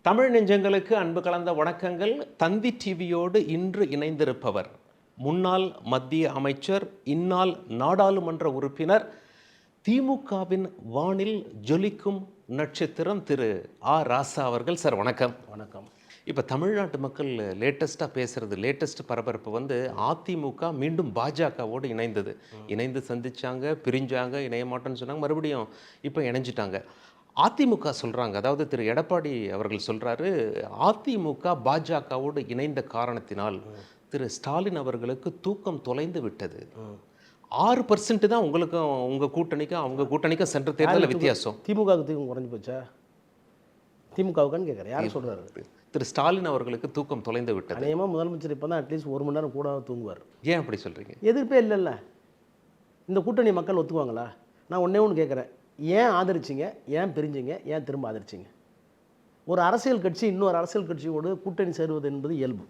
தமிழ் நெஞ்சங்களுக்கு அன்பு கலந்த வணக்கங்கள். தந்தி டிவியோடு இன்று இணைந்திருப்பவர் முன்னாள் மத்திய அமைச்சர், இந்நாள் நாடாளுமன்ற உறுப்பினர், திமுகவின் வானில் ஜொலிக்கும் நட்சத்திரம் திரு ராசா அவர்கள். சார் வணக்கம். வணக்கம். இப்போ தமிழ்நாட்டு மக்கள் லேட்டஸ்ட்டாக பேசுகிறது, லேட்டஸ்ட் பரபரப்பு அதிமுக மீண்டும் பாஜகவோடு இணைந்து சந்திச்சாங்க, பிரிஞ்சாங்க, இணைய மாட்டோன்னு சொன்னாங்க, மறுபடியும் இப்போ இணைஞ்சிட்டாங்க. அதிமுக சொல்கிறாங்க, அதாவது திரு எடப்பாடி அவர்கள் சொல்கிறாரு, அதிமுக பாஜகவோடு இணைந்த காரணத்தினால் திரு ஸ்டாலின் அவர்களுக்கு தூக்கம் தொலைந்து விட்டது. 6% தான் உங்களுக்கும் உங்கள் கூட்டணிக்கும் அவங்க கூட்டணிக்கும் சென்ற தேர்தலில் வித்தியாசம். திமுகவுக்கு தூக்கம் குறைஞ்சி போச்சா? திமுகவுக்குன்னு கேட்குறேன். யார் சொல்கிறாரு? திரு ஸ்டாலின் அவர்களுக்கு தூக்கம் தொலைந்து விட்டது. அநேகமாக முதலமைச்சர் இப்போ தான் அட்லீஸ்ட் 1 மணி நேரம் கூட தூங்குவார். ஏன் அப்படி சொல்கிறீங்க? எதிர்ப்பே இல்லைல்ல. இந்த கூட்டணி மக்கள் ஒத்துக்குவாங்களா? நான் ஒன்றே ஒன்று கேட்குறேன், ஏன் ஆதரிச்சிங்க? ஏன் பிரிஞ்சிங்க? ஏன் திரும்ப ஆதரிச்சிங்க? ஒரு அரசியல் கட்சி இன்னொரு அரசியல் கட்சியோடு கூட்டணி சேருவது என்பது இயல்பு.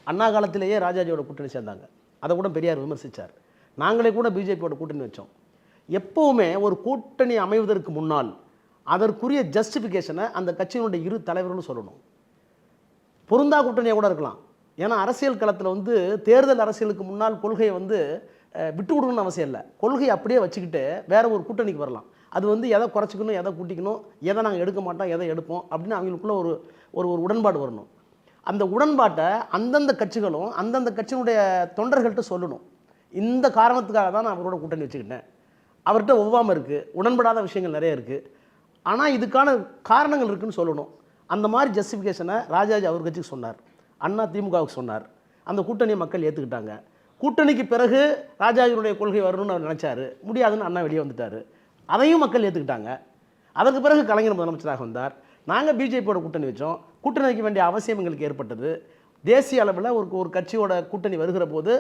அண்ணா காலத்திலேயே ராஜாஜியோட கூட்டணி சேர்ந்தாங்க, அதை கூட பெரியார் விமர்சித்தார். நாங்களே கூட பிஜேபியோட கூட்டணி வச்சோம். எப்போவுமே ஒரு கூட்டணி அமைவதற்கு முன்னால் அதற்குரிய ஜஸ்டிஃபிகேஷனை அந்த கட்சியினுடைய இரு தலைவர்களும் சொல்லணும். பொருந்தா கூட்டணியாக கூட இருக்கலாம். ஏன்னா அரசியல் களத்தில் தேர்தல் அரசியலுக்கு முன்னால் கொள்கையை விட்டு கொடுக்கணும்னு அவசியம் இல்லை. கொள்கையை அப்படியே வச்சுக்கிட்டு வேற ஒரு கூட்டணிக்கு வரலாம். அது எதை குறைச்சிக்கணும், எதை கூட்டிக்கணும், எதை நாங்கள் எடுக்க மாட்டோம், எதை எடுப்போம் அப்படின்னு அவங்களுக்குள்ள ஒரு ஒரு உடன்பாடு வரணும். அந்த உடன்பாட்டை அந்தந்த கட்சிகளும் அந்தந்த கட்சியினுடைய தொண்டர்கள்ட்ட சொல்லணும். இந்த காரணத்துக்காக தான் நான் அவரோட கூட்டணி வச்சுக்கிட்டேன், அவர்கிட்ட ஒவ்வாமல் இருக்குது, உடன்படாத விஷயங்கள் நிறைய இருக்குது, ஆனால் இதுக்கான காரணங்கள் இருக்குதுன்னு சொல்லணும். அந்த மாதிரி ஜஸ்டிஃபிகேஷனை ராஜாஜி அவர் கட்சிக்கு சொன்னார், அண்ணா திமுகவுக்கு சொன்னார். அந்த கூட்டணியை மக்கள் ஏற்றுக்கிட்டாங்க. கூட்டணிக்கு பிறகு ராஜாஜியுடைய கொள்கை வரணும்னு அவர் நினச்சார், முடியாதுன்னு அண்ணா வெளியே வந்துட்டார். அதையும் மக்கள் ஏற்றுக்கிட்டாங்க. அதற்கு பிறகு கலைஞர் முதலமைச்சராக வந்தார். நாங்கள் பிஜேபியோட கூட்டணி வச்சோம். கூட்டணி வைக்க வேண்டிய அவசியம் எங்களுக்கு ஏற்பட்டது. தேசிய அளவில் ஒரு கட்சியோட கூட்டணி வருகிற போது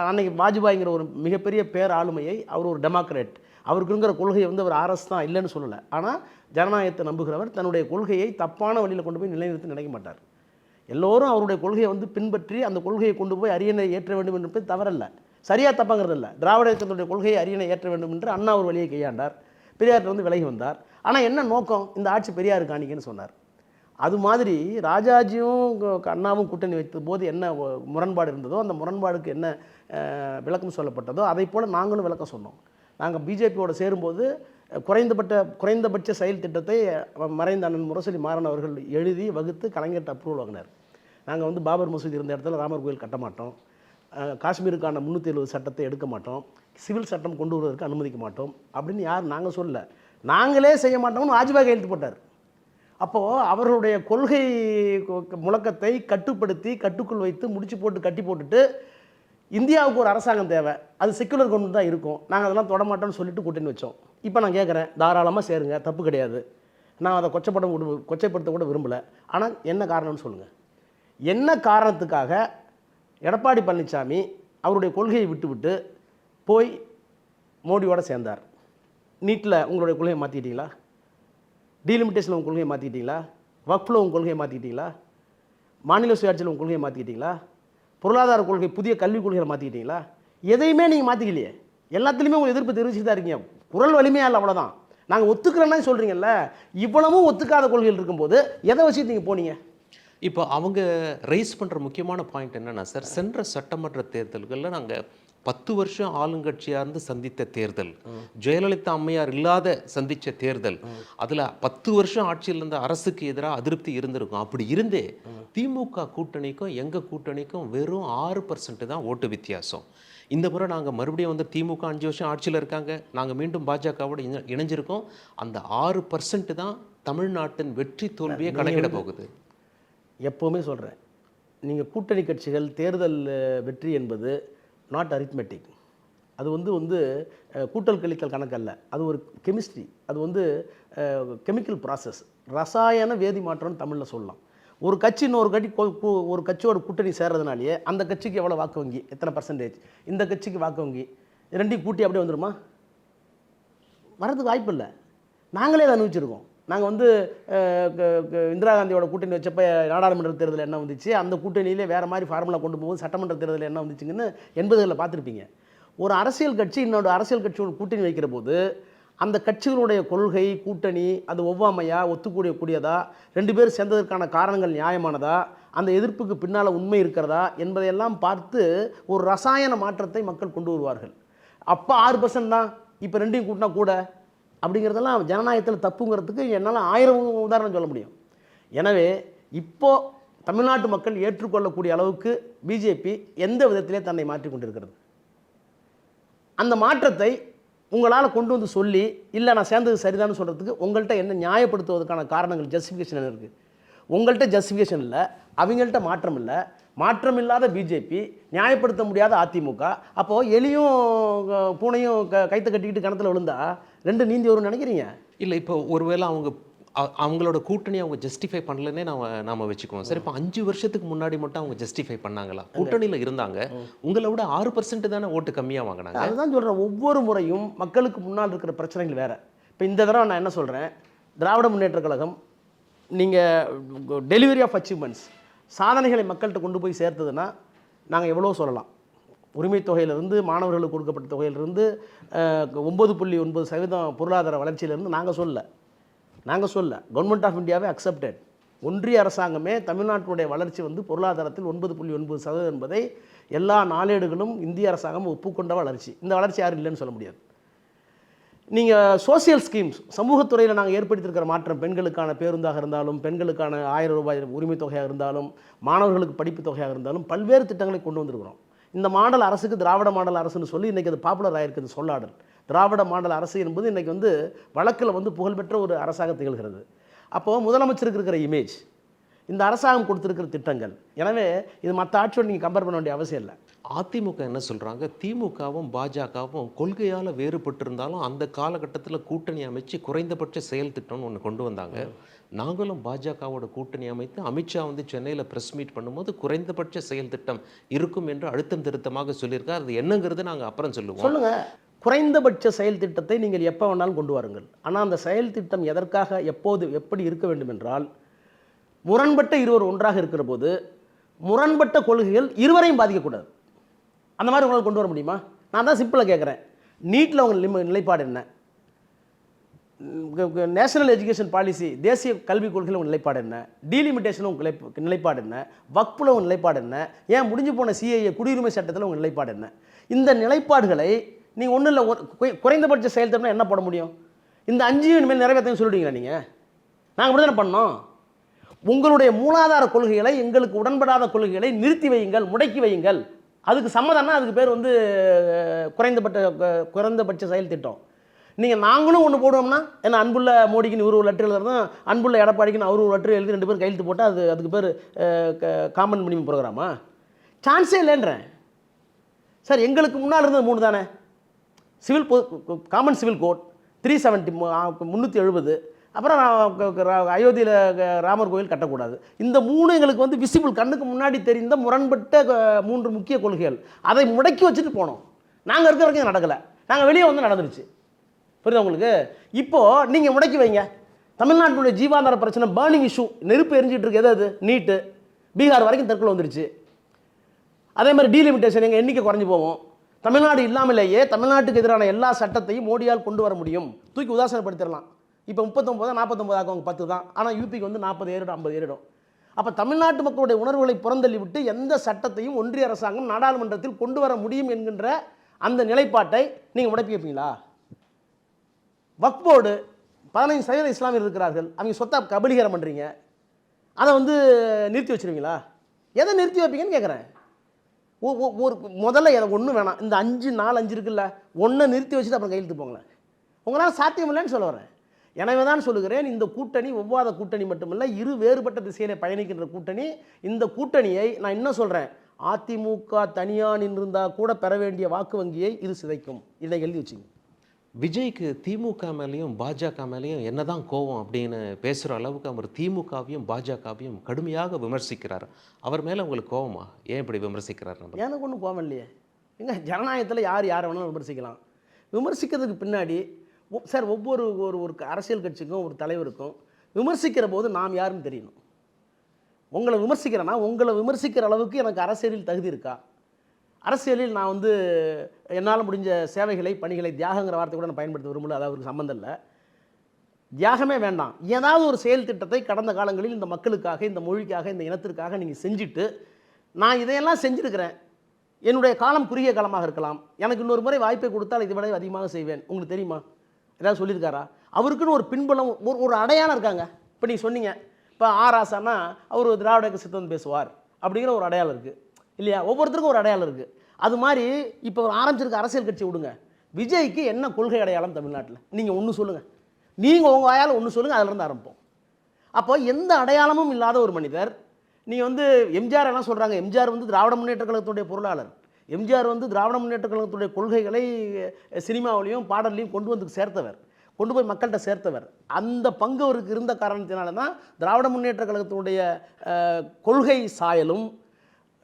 அன்னைக்கு வாஜ்பாய்ங்கிற ஒரு மிகப்பெரிய பேர் ஆளுமையை, அவர் ஒரு டெமோக்ரேட், அவருக்குங்கிற கொள்கையை அவர் ஆர்எஸ் தான் இல்லைன்னு சொல்லலை. ஆனால் ஜனநாயகத்தை நம்புகிறவர் தன்னுடைய கொள்கையை தப்பான வழியில் கொண்டு போய் நிலைநிறுத்தி நினைக்க மாட்டார். எல்லோரும் அவருடைய கொள்கையை பின்பற்றி அந்த கொள்கையை கொண்டு போய் அரியணை ஏற்ற வேண்டும் என்பது தவறல்ல, சரியாக தப்பாங்கிறது இல்லை. திராவிட இயக்கத்தினுடைய கொள்கையை அரியணை ஏற்ற வேண்டும் என்று அண்ணா ஒரு வழியை கையாண்டார், பெரியார்கிட்ட விலகி வந்தார். ஆனால் என்ன நோக்கம்? இந்த ஆட்சி பெரியார் காணிக்கன்னு சொன்னார். அது மாதிரி ராஜாஜியும் அண்ணாவும் கூட்டணி வைத்த போது என்ன முரண்பாடு இருந்ததோ, அந்த முரண்பாடுக்கு என்ன விளக்கம் சொல்லப்பட்டதோ அதை போல் நாங்களும் விளக்கம் சொன்னோம். நாங்கள் பிஜேபியோடு சேரும்போது குறைந்தபட்ச செயல் திட்டத்தை மறைந்த அண்ணன் முரசொலி மாறன் அவர்கள் எழுதி வகுத்து கலைஞர்கிட்ட அப்ரூவல் வாங்கினார். நாங்கள் பாபர் மசூதி இருந்த இடத்துல ராமர் கோயில் கட்ட மாட்டோம், காஷ்மீருக்கான 370 சட்டத்தை எடுக்க மாட்டோம், சிவில் சட்டம் கொண்டு வருவதற்கு அனுமதிக்க மாட்டோம் அப்படின்னு யார் நாங்கள் சொல்லலை, நாங்களே செய்ய மாட்டோம்னு வாஜ்பாய் கையெழுத்து போட்டார். அப்போது அவர்களுடைய கொள்கை முழக்கத்தை கட்டுப்படுத்தி கட்டுக்குள் வைத்து முடிச்சு போட்டு கட்டி போட்டுட்டு இந்தியாவுக்கு ஒரு அரசாங்கம் தேவை, அது செக்குலர் கொண்டு தான் இருக்கும், நாங்கள் அதெல்லாம் தொடமாட்டோம்னு சொல்லிட்டு கூட்டணி வச்சோம். இப்போ நான் கேட்குறேன், தாராளமாக சேருங்க, தப்பு கிடையாது. நான் அதை கொச்சைப்படுத்த கூட விரும்பலை. ஆனால் என்ன காரணம்னு சொல்லுங்கள். என்ன காரணத்துக்காக எடப்பாடி பழனிசாமி அவருடைய கொள்கையை விட்டுவிட்டு போய் மோடியோடு சேர்ந்தார்? நீட்டில் உங்களுடைய கொள்கையை மாற்றிக்கிட்டீங்களா? டீலிமிட்டேஷனில் உங்கள் கொள்கையை மாற்றிக்கிட்டீங்களா? வக்ஃபில் உங்கள் கொள்கையை மாற்றிக்கிட்டீங்களா? மாநில சுயாட்சியில் உங்கள் கொள்கையை மாற்றிக்கிட்டீங்களா? பொருளாதார கொள்கை, புதிய கல்விக் கொள்கையை மாற்றிக்கிட்டீங்களா? எதையுமே நீங்கள் மாற்றிக்கலையே. எல்லாத்துலேயுமே உங்கள் எதிர்ப்பு தெரிவிச்சு தான் இருக்கீங்க. குரல் வலிமையாக இல்லை, அவ்வளோதான். நாங்கள் ஒத்துக்கிறேன்னா சொல்கிறீங்கல்ல, இவ்வளவும் ஒத்துக்காத கொள்கைகள் இருக்கும்போது எதை வச்சுட்டு நீங்கள் போனீங்க? இப்போ அவங்க ரைஸ் பண்ணுற முக்கியமான பாயிண்ட் என்னென்னா சார், சென்ற சட்டமன்ற தேர்தல்களில் நாங்கள் 10 வருஷம் ஆளுங்கட்சியாக இருந்து சந்தித்த தேர்தல், ஜெயலலிதா அம்மையார் இல்லாத சந்தித்த தேர்தல், அதில் 10 வருஷம் ஆட்சியில் இருந்த அரசுக்கு எதிராக அதிருப்தி இருந்திருக்கும். அப்படி இருந்தே திமுக கூட்டணிக்கும் எங்கள் கூட்டணிக்கும் வெறும் 6% தான் ஓட்டு வித்தியாசம். இந்த முறை நாங்கள் மறுபடியும் திமுக 5 வருஷம் ஆட்சியில் இருக்காங்க, நாங்கள் மீண்டும் பாஜகவோடு இணைஞ்சிருக்கோம். அந்த 6% தான் தமிழ்நாட்டின் வெற்றி தோல்வியை கணக்கிட போகுது. எப்போவுமே சொல்கிறேன், நீங்கள் கூட்டணி கட்சிகள் தேர்தல் வெற்றி என்பது நாட் அரித்மெட்டிக். அது கூட்டல் கழித்தல் கணக்கு அல்ல, அது ஒரு கெமிஸ்ட்ரி, அது கெமிக்கல் ப்ராசஸ், ரசாயன வேதி மாற்றம்னு தமிழில் சொல்லலாம். ஒரு கட்சி ஒரு கட்சியோட கூட்டணி சேர்றதுனாலேயே அந்த கட்சிக்கு எவ்வளோ வாக்கு வங்கி, எத்தனை பர்சன்டேஜ், இந்த கட்சிக்கு வாக்கு வங்கி, ரெண்டையும் கூட்டி அப்படியே வந்துடுமா? வரதுக்கு வாய்ப்பு இல்லை. நாங்களே அதை அனுபவிச்சிருக்கோம். நாங்கள் இந்திரா காந்தியோட கூட்டணி வச்சப்போ நாடாளுமன்ற தேர்தலில் என்ன வந்துச்சு, அந்த கூட்டணியிலே வேறு மாதிரி ஃபார்முலா கொண்டு போகும்போது சட்டமன்ற தேர்தலில் என்ன வந்துச்சுங்கன்னு 80களில் பார்த்துருப்பீங்க. ஒரு அரசியல் கட்சி இன்னொரு அரசியல் கட்சியோட கூட்டணி வைக்கிற போது அந்த கட்சிகளுடைய கொள்கை கூட்டணி அது ஒவ்வாமையா ஒத்துக்கூடியதா, 2 பேர் சேர்ந்ததற்கான காரணங்கள் நியாயமானதா, அந்த எதிர்ப்புக்கு பின்னால் உண்மை இருக்கிறதா என்பதையெல்லாம் பார்த்து ஒரு ரசாயன மாற்றத்தை மக்கள் கொண்டு வருவார்கள். அப்போ 6% தான், இப்போ 2ஐயும் கூட்டினா கூட அப்படிங்கிறதெல்லாம் ஜனநாயகத்தில் தப்புங்கிறதுக்கு என்னால் 1000 உதாரணம் சொல்ல முடியும். எனவே இப்போ தமிழ்நாட்டு மக்கள் ஏற்றுக்கொள்ளக்கூடிய அளவுக்கு பிஜேபி எந்த விதத்திலே தன்னை மாற்றிக் கொண்டிருக்கிறது. அந்த மாற்றத்தை உங்களால் கொண்டு வந்து சொல்லி, இல்லை நான் சேர்ந்தது சரிதான்னு சொல்கிறதுக்கு உங்கள்கிட்ட என்ன நியாயப்படுத்துவதற்கான காரணங்கள், ஜஸ்டிஃபிகேஷன் என்ன இருக்குது? உங்கள்கிட்ட ஜஸ்டிஃபிகேஷன் இல்லை, அவங்கள்ட்ட மாற்றம் இல்லை. மாற்றம் இல்லாத பிஜேபி, நியாயப்படுத்த முடியாத அதிமுக. அப்போது எலியும் பூனையும் கைத்தை கட்டிக்கிட்டு கிணத்துல விழுந்தா 2 நீந்தி வரும்னு நினைக்கிறீங்க? இல்லை, இப்போ ஒருவேளை அவங்களோட கூட்டணி அவங்க ஜஸ்டிஃபை பண்ணலன்னே நாம வச்சுக்குவோம் சார். இப்போ 5 வருஷத்துக்கு முன்னாடி மட்டும் அவங்க ஜஸ்டிஃபை பண்ணாங்களா? கூட்டணியில் இருந்தாங்க, உங்களை விட 6% தானே ஓட்டு கம்மியாக வாங்கினாங்க. அதுதான் சொல்கிறேன், ஒவ்வொரு முறையும் மக்களுக்கு முன்னால் இருக்கிற பிரச்சனைகள் வேறு. இப்போ இந்த தடவை நான் என்ன சொல்கிறேன், திராவிட முன்னேற்ற கழகம் நீங்கள் டெலிவரி ஆஃப் அச்சீவ்மெண்ட்ஸ், சாதனைகளை மக்கள்கிட்ட கொண்டு போய் சேர்த்ததுன்னா நாங்கள் எவ்வளோ சொல்லலாம். உரிமை தொகையிலிருந்து, மாணவர்களுக்கு கொடுக்கப்பட்ட தொகையிலிருந்து, 9.9% பொருளாதார வளர்ச்சியிலிருந்து நாங்கள் சொல்ல கவர்மெண்ட் ஆஃப் இந்தியாவே அக்செப்டட். ஒன்றிய அரசாங்கமே தமிழ்நாட்டுடைய வளர்ச்சி பொருளாதாரத்தில் 9.9% என்பதை எல்லா நாளேடுகளும் இந்திய அரசாங்கம் ஒப்புக்கொண்ட வளர்ச்சி. இந்த வளர்ச்சி யாரும் இல்லைன்னு சொல்ல முடியாது. நீங்கள் சோசியல் ஸ்கீம்ஸ், சமூகத்துறையில் நாங்கள் ஏற்படுத்தியிருக்கிற மாற்றம், பெண்களுக்கான பேருந்தாக இருந்தாலும், பெண்களுக்கான 1000 ரூபாய் உரிமை தொகையாக இருந்தாலும், மாணவர்களுக்கு படிப்பு தொகையாக இருந்தாலும், பல்வேறு திட்டங்களை கொண்டு வந்திருக்கிறோம். இந்த மாடல் அரசுக்கு திராவிட மாடல் அரசுன்னு சொல்லி இன்றைக்கி அது பாப்புலர் ஆகிருக்குது சொல்லாடல். திராவிட மாடல் அரசு என்பது இன்றைக்கி வழக்கில் புகழ்பெற்ற ஒரு அரசாக திகழ்கிறது. அப்போது முதலமைச்சருக்கு இருக்கிற இமேஜ், இந்த அரசாங்கம் கொடுத்துருக்கிற திட்டங்கள், எனவே இது மற்ற ஆட்சியோடு நீங்கள் கம்பேர் பண்ண வேண்டிய அவசியம் இல்லை. அதிமுக என்ன சொல்கிறாங்க, திமுகவும் பாஜகவும் கொள்கையால் வேறுபட்டிருந்தாலும் அந்த காலகட்டத்தில் கூட்டணி அமைச்சு குறைந்தபட்ச செயல் திட்டம்னு ஒன்று கொண்டு வந்தாங்க. நாங்களும் பாஜகவோட கூட்டணி அமைத்து அமித்ஷா சென்னையில் ப்ரெஸ் மீட் பண்ணும்போது குறைந்தபட்ச செயல் திட்டம் இருக்கும் என்று அழுத்தம் திருத்தமாக சொல்லியிருக்காரு. அது என்னங்கிறது நாங்கள் அப்புறம் சொல்லுங்கள். குறைந்தபட்ச செயல் திட்டத்தை நீங்கள் எப்போ வேணாலும் கொண்டு வாருங்கள். ஆனால் அந்த செயல் திட்டம் எதற்காக, எப்போது, எப்படி இருக்க வேண்டும் என்றால், முரண்பட்ட இருவர் ஒன்றாக இருக்கிற போது முரண்பட்ட கொள்கைகள் இருவரையும் பாதிக்கக்கூடாது. அந்த மாதிரி உங்களால் கொண்டு வர முடியுமா? நான் தான் சிம்பிளாக கேட்குறேன். நீட்டில் உங்கள் நிலைப்பாடு என்ன? நேஷனல் எஜுகேஷன் பாலிசி, தேசிய கல்விக் கொள்கையில் உங்கள் நிலைப்பாடு என்ன? டீலிமிட்டேஷன் உங்கள் நிலைப்பாடு என்ன? வக்ஃபில் உங்கள் நிலைப்பாடு என்ன? ஏன் முடிஞ்சு போன சிஏஏ குடியுரிமை சட்டத்தில் உங்கள் நிலைப்பாடு என்ன? இந்த நிலைப்பாடுகளை நீங்கள் ஒன்றும் இல்லை, குறைந்தபட்ச செயல் திட்டம் என்ன போட முடியும்? இந்த 5 இனிமேல் நிறைவேற்ற சொல்லிட்டீங்களா நீங்கள்? நாங்கள் இப்படி தானே பண்ணோம். உங்களுடைய மூலாதார கொள்கைகளை, எங்களுக்கு உடன்படாத கொள்கைகளை நிறுத்தி வையுங்கள், முடக்கி வையுங்கள். அதுக்கு சம்மதம்னா அதுக்கு பேர் குறைந்தபட்ச செயல் திட்டம். நீங்கள் நாங்களும் ஒன்று போடுவோம்னா என்ன, அன்புள்ள மோடிக்குன்னு ஒரு லெட்டர் எழுதுறதும், அன்புள்ள எடப்பாடிக்குன்னு அவர் ஒரு லெட்டர் எழுதி 2 பேரும் கையெழுத்து போட்டால் அதுக்கு பேர் காமன் மினிமம் ப்ரோக்ராமா? சான்ஸே இல்லைன்றேன் சார். எங்களுக்கு முன்னால் இருந்தது 3 தானே. Common civil code 370, 370. அப்புறம் அயோத்தியில் ராமர் கோயில் கட்டக்கூடாது. இந்த 3 எங்களுக்கு விசிபிள், கண்ணுக்கு முன்னாடி தெரிந்த முரண்பட்ட 3 முக்கிய கொள்கைகள். அதை முடக்கி வச்சுட்டு போனோம். நாங்கள் இருக்கிற வரைக்கும் நடக்கலை, நாங்கள் வெளியே நடந்துருச்சு. புரியுதா உங்களுக்கு? இப்போது நீங்கள் முடக்கி வைங்க. தமிழ்நாட்டினுடைய ஜீவாதார பிரச்சனை, பர்னிங் இஷ்யூ, நெருப்பு எரிஞ்சிட்டு இருக்கு. எது? நீட்டு. பீகார் வரைக்கும் தற்கொலை வந்துருச்சு. அதே மாதிரி டீலிமிட்டேஷன், எங்கள் எண்ணிக்கை குறைஞ்சி போவோம். தமிழ்நாடு இல்லாமலேயே தமிழ்நாட்டுக்கு எதிரான எல்லா சட்டத்தையும் மோடியால் கொண்டு வர முடியும். தூக்கி உதாசனப்படுத்திடலாம். இப்போ 39 49 ஆக்குவாங்க, 10 தான். ஆனால் யூபிக்கு 40 ஏறிடும், 50 ஏறிடும். அப்போ தமிழ்நாட்டு மக்களுடைய உணர்வுகளை புறந்தள்ளி விட்டு எந்த சட்டத்தையும் ஒன்றிய அரசாங்கம் நாடாளுமன்றத்தில் கொண்டு வர முடியும் என்கின்ற அந்த நிலைப்பாட்டை நீங்கள் முடக்கி வைப்பீங்களா? வக்ஃப் போர்டு 15% இஸ்லாமியர் இருக்கிறார்கள், அவங்க சொத்தை கபலீகரம் பண்ணுறீங்க, அதை நிறுத்தி வச்சுருவீங்களா? எதை நிறுத்தி வைப்பீங்கன்னு கேட்குறேன். ஒரு முதல்ல எதை ஒன்றும் வேணாம், இந்த 5 இருக்குல்ல, ஒன்றை நிறுத்தி வச்சுட்டு அப்புறம் கையெழுத்து போங்களேன். உங்களால் சாத்தியம் இல்லைன்னு சொல்ல வரேன். எனவே தான் சொல்லுகிறேன், இந்த கூட்டணி ஒவ்வாத கூட்டணி மட்டுமல்ல, இரு வேறுபட்ட திசையிலே பயணிக்கின்ற கூட்டணி. இந்த கூட்டணியை நான் என்ன சொல்கிறேன், அதிமுக தனியாக நின்றிருந்தால் கூட பெற வேண்டிய வாக்கு வங்கியை இது சிதைக்கும். இதை எழுதி வச்சுங்க. விஜய்க்கு திமுக மேலேயும் பாஜக மேலேயும் என்னதான் கோவம் அப்படின்னு பேசுகிற அளவுக்கு அவர் திமுகவையும் பாஜகவையும் கடுமையாக விமர்சிக்கிறார். அவர் மேலே உங்களுக்கு கோவமா? ஏன் இப்படி விமர்சிக்கிறார்? எனக்கு ஒன்றும் கோவம் இல்லையே. எங்க ஜனநாயகத்தில் யார் வேணாலும் விமர்சிக்கலாம். விமர்சிக்கிறதுக்கு பின்னாடி சார் ஒவ்வொரு ஒரு அரசியல் கட்சிக்கும் ஒரு தலைவருக்கும் விமர்சிக்கிற போது நாம் யாருன்னு தெரியணும். உங்களை விமர்சிக்கிறேன்னா உங்களை விமர்சிக்கிற அளவுக்கு எனக்கு அரசியலில் தகுதி இருக்கா? அரசியலில் நான் வந்து என்னால் முடிஞ்ச சேவைகளை பணிகளை தியாகங்கிற வார்த்தை கூட நான் பயன்படுத்த விரும்பல, அதாவது ஒரு சம்மந்தம் இல்லை. தியாகமே வேண்டாம், ஏதாவது ஒரு செயல் திட்டத்தை கடந்த காலங்களில் இந்த மக்களுக்காக, இந்த மொழிக்காக, இந்த இனத்திற்காக நீங்கள் செஞ்சுட்டு, நான் இதையெல்லாம் செஞ்சுருக்கிறேன், என்னுடைய காலம் குறுகிய காலமாக இருக்கலாம், எனக்கு இன்னொரு முறை வாய்ப்பை கொடுத்தால் இதை விட அதிகமாக செய்வேன், உங்களுக்கு தெரியுமா? ஏதாவது சொல்லியிருக்காரா? அவருக்குன்னு ஒரு பின்புலம், ஒரு அடையாளம் இருக்காங்க. இப்போ நீங்கள் சொன்னீங்க, இப்போ ஆராசானா அவர் திராவிட இயக்க சித்தம் பேசுவார் அப்படிங்கிற ஒரு அடையாளம் இருக்குது இல்லையா? ஒவ்வொருத்தருக்கும் ஒரு அடையாளம் இருக்குது. அது மாதிரி இப்போ ஆரம்பிச்சிருக்க அரசியல் கட்சி விடுங்க, விஜய்க்கு என்ன கொள்கை அடையாளம் தமிழ்நாட்டில்? நீங்கள் ஒன்று சொல்லுங்கள், நீங்கள் உங்கள் வாயால் ஒன்று சொல்லுங்கள், அதிலிருந்து ஆரம்பிப்போம். அப்போ எந்த அடையாளமும் இல்லாத ஒரு மனிதர், நீங்கள் வந்து எம்ஜிஆர் என்ன சொல்கிறாங்க, எம்ஜிஆர் வந்து திராவிட முன்னேற்ற கழகத்துடைய பொருளாளர், எம்ஜிஆர் வந்து திராவிட முன்னேற்ற கழகத்துடைய கொள்கைகளை சினிமாவிலையும் பாடல்லையும் கொண்டு வந்து சேர்த்தவர், கொண்டு போய் மக்கள்கிட்ட சேர்த்தவர். அந்த பங்கு அவருக்கு இருந்த காரணத்தினால தான் திராவிட முன்னேற்ற கழகத்தினுடைய கொள்கை சாயலும்,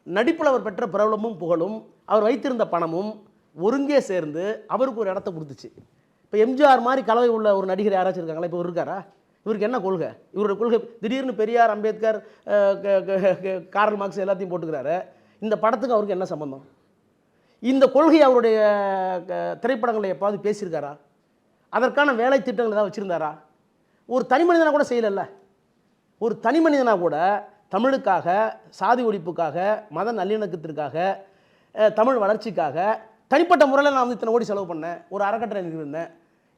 நடிப்பில் அவர் பெற்ற பிரபலமும் புகழும், அவர் வைத்திருந்த பணமும் ஒருங்கே சேர்ந்து அவருக்கு ஒரு இடத்த கொடுத்துச்சு. இப்போ எம்ஜிஆர் மாதிரி கலவை உள்ள ஒரு நடிகர் யாராச்சும் இருக்காங்களா? இப்போ இருக்காரா? இவருக்கு என்ன கொள்கை? இவருடைய கொள்கை திடீர்னு பெரியார், அம்பேத்கர், கார்ல் மார்க்ஸ் எல்லாத்தையும் போட்டுக்கிறாரு. இந்த படத்துக்கு அவருக்கு என்ன சம்பந்தம்? இந்த கொள்கை அவருடைய திரைப்படங்களை எப்பாவது பேசியிருக்காரா? அதற்கான வேலை திட்டங்கள் ஏதாவது வச்சுருந்தாரா? ஒரு தனி மனிதனாக கூட செய்யலைல்ல. ஒரு தனி மனிதனாக கூட தமிழுக்காக, சாதி ஒழிப்புக்காக, மத நல்லிணக்கத்திற்காக, தமிழ் வளர்ச்சிக்காக தனிப்பட்ட முறையில் நான் வந்து இத்தனை கோடி செலவு பண்ணேன், ஒரு அறக்கட்டளை இருந்தேன்,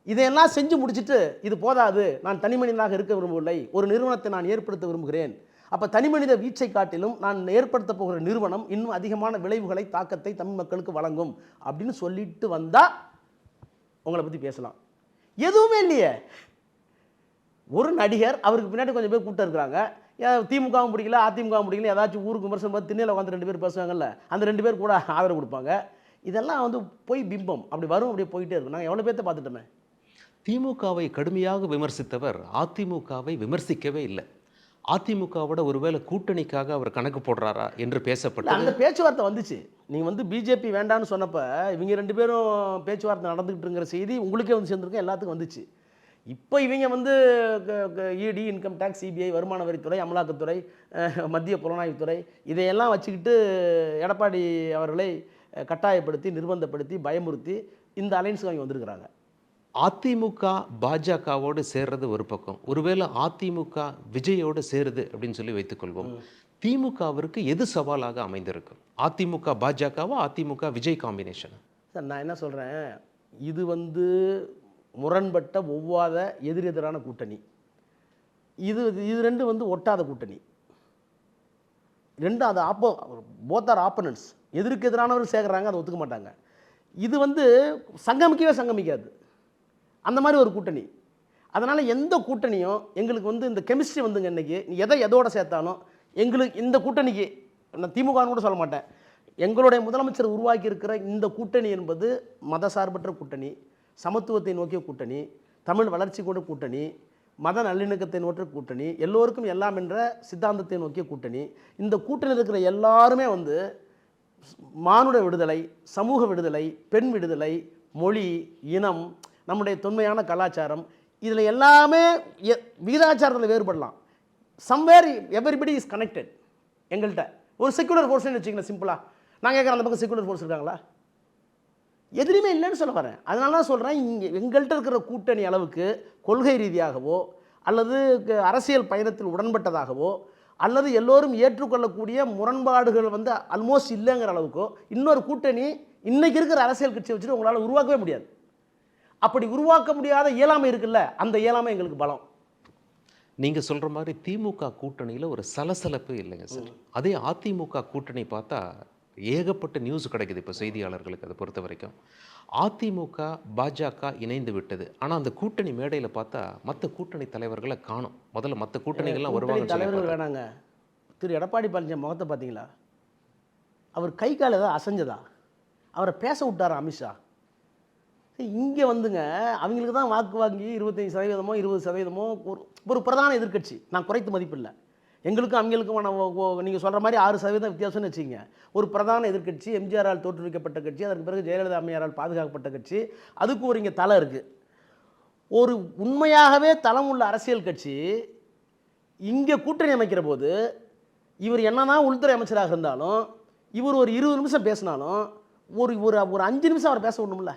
இதையெல்லாம் செஞ்சு முடிச்சுட்டு இது போதாது, நான் தனி மனிதனாக இருக்க விரும்பவில்லை, ஒரு நிறுவனத்தை நான் ஏற்படுத்த விரும்புகிறேன், அப்போ தனி மனித வீச்சை காட்டிலும் நான் ஏற்படுத்த போகிற நிறுவனம் இன்னும் அதிகமான விளைவுகளை, தாக்கத்தை தமிழ் மக்களுக்கு வழங்கும் அப்படின்னு சொல்லிட்டு வந்தால் உங்களை பற்றி பேசலாம். எதுவுமே இல்லையே. ஒரு நடிகர், அவருக்கு பின்னாடி கொஞ்சம் பேர் கூட்டம் இருக்கிறாங்க, திமுகவும் பிடிக்கல, அதிமுகவும் பிடிக்கல, ஏதாச்சும் ஊருக்கு விமர்சனம் பார்த்து திண்ணையில் உட்காந்து 2 பேர் பேசுவாங்கல்ல, அந்த 2 பேர் கூட ஆதரவு கொடுப்பாங்க. இதெல்லாம் வந்து போய் பிம்பம் அப்படி வரும், அப்படியே போயிட்டே இருக்கும். நாங்கள் எவ்வளோ பேர்த்த பார்த்துட்டோமே. திமுகவை கடுமையாக விமர்சித்தவர் அதிமுகவை விமர்சிக்கவே இல்லை. அதிமுகவோட ஒருவேளை கூட்டணிக்காக அவர் கணக்கு போடுறாரா என்று பேசப்பட்ட அந்த பேச்சுவார்த்தை வந்துச்சு. நீங்கள் வந்து பிஜேபி வேண்டான்னு சொன்னப்போ இவங்க 2 பேரும் பேச்சுவார்த்தை நடந்துக்கிட்டுங்கிற செய்தி உங்களுக்கே வந்து சேர்ந்துருக்கோம், எல்லாத்துக்கும் வந்துச்சு. இப்போ இவங்க வந்து இடி, இன்கம் டேக்ஸ், சிபிஐ, வருமான வரித்துறை, அமலாக்கத்துறை, மத்திய புலனாய்வுத்துறை இதையெல்லாம் வச்சுக்கிட்டு எடப்பாடி அவர்களை கட்டாயப்படுத்தி, நிர்பந்தப்படுத்தி, பயமுறுத்தி இந்த அலைன்ஸுக்கு அவங்க வந்திருக்கிறாங்க. அதிமுக பாஜகவோடு சேர்றது ஒரு பக்கம், ஒருவேளை அதிமுக விஜயோடு சேருது அப்படின்னு சொல்லி வைத்துக்கொள்வோம். திமுகவிற்கு எது சவாலாக அமைந்திருக்கும்? அதிமுக பாஜகவா, அதிமுக விஜய் காம்பினேஷன்? சார் நான் என்ன சொல்கிறேன், இது வந்து முரண்பட்ட, ஒவ்வாத, எதிரெதிரான கூட்டணி. இது 2 வந்து ஒட்டாத கூட்டணி. 2 அது போத் ஆர் ஆப்பனன்ட்ஸ். எதிருக்கு எதிரானவர்கள் சேர்க்குறாங்க, அதை ஒத்துக்க மாட்டாங்க. இது வந்து சங்கமிக்காது, அந்த மாதிரி ஒரு கூட்டணி. அதனால் எந்த கூட்டணியும் எங்களுக்கு வந்து இந்த கெமிஸ்ட்ரி வந்துங்க, இன்றைக்கி எதோட சேர்த்தாலும் எங்களுக்கு இந்த கூட்டணிக்கு, நான் திமுகன்னு கூட சொல்ல மாட்டேன், எங்களுடைய முதலமைச்சர் உருவாக்கி இருக்கிற இந்த கூட்டணி என்பது மதசார்பற்ற கூட்டணி, சமத்துவத்தை நோக்கிய கூட்டணி, தமிழ் வளர்ச்சி கூட கூட்டணி, மத நல்லிணக்கத்தை நோக்கிய கூட்டணி, எல்லோருக்கும் எல்லாம் என்ற சித்தாந்தத்தை நோக்கிய கூட்டணி. இந்த கூட்டணி இருக்கிற எல்லாருமே வந்து மானுட விடுதலை, சமூக விடுதலை, பெண் விடுதலை, மொழி, இனம், நம்முடைய தொன்மையான கலாச்சாரம், இதில் எல்லாமே விகிதாச்சாரத்தில் வேறுபடலாம். Somewhere everybody is connected. எங்கள்கிட்ட ஒரு செக்குலர் ஃபோர்ஸ்னு வச்சுக்கோங்களேன், சிம்பிளாக நான் கேட்குறேன், அந்த பக்கம் செக்குலர் ஃபோர்ஸ் இருக்காங்களா? எதுலையுமே இல்லைன்னு சொல்ல வரேன். அதனால தான் சொல்கிறேன், இங்கே எங்கள்கிட்ட இருக்கிற கூட்டணி அளவுக்கு கொள்கை ரீதியாகவோ அல்லது அரசியல் பயணத்தில் உடன்பட்டதாகவோ அல்லது எல்லோரும் ஏற்றுக்கொள்ளக்கூடிய முரண்பாடுகள் வந்து ஆல்மோஸ்ட் இல்லைங்கிற அளவுக்கோ இன்னொரு கூட்டணி இன்றைக்கி இருக்கிற அரசியல் கட்சியை வச்சுட்டு உங்களால் உருவாக்கவே முடியாது. அப்படி உருவாக்க முடியாத இயலாமை இருக்குல்ல, அந்த இயலாமை எங்களுக்கு பலம். நீங்கள் சொல்கிற மாதிரி திமுக கூட்டணியில் ஒரு சலசலப்பு இல்லைங்க சார். அதே அதிமுக கூட்டணி பார்த்தா ஏகப்பட்ட நியூஸ் கிடைக்குது இப்போ செய்தியாளர்களுக்கு. அதை பொறுத்த வரைக்கும் அதிமுக பாஜக இணைந்து விட்டது, ஆனால் அந்த கூட்டணி மேடையில் பார்த்தா மற்ற கூட்டணி தலைவர்களை காணும். முதல்ல மற்ற கூட்டணிகள்லாம் வருவாங்க, தலைவர்கள் வேணாங்க. திரு எடப்பாடி பழனிசாமி முகத்தை பார்த்தீங்களா? அவர் கை கால் ஏதாவது அசைஞ்சதா? அவரை பேச விட்டாரா அமித்ஷா? இங்கே வந்துங்க அவங்களுக்கு தான் வாக்கு வாங்கி 25%, 20% ஒரு பிரதான எதிர்க்கட்சி. நான் குறைத்து மதிப்பில்லை, எங்களுக்கும் அவங்களுக்குமான நீங்கள் சொல்கிற மாதிரி 6% வித்தியாசம்னு வச்சுக்கோங்க. ஒரு பிரதான எதிர்க்கட்சி, எம்ஜிஆரால் தோற்றுவிக்கப்பட்ட கட்சி, அதற்கு பிறகு ஜெயலலிதா அம்மையாரால் பாதுகாக்கப்பட்ட கட்சி, அதுக்கு ஒரு இங்கே தலை இருக்குது. ஒரு உண்மையாகவே தளம் உள்ள அரசியல் கட்சி இங்கே கூட்டணி அமைக்கிற போது இவர் என்னதான் உள்துறை அமைச்சராக இருந்தாலும் இவர் ஒரு 20 நிமிஷம் பேசினாலும் ஒரு ஒரு ஒரு 5 நிமிஷம் அவர் பேச விடணும்ல.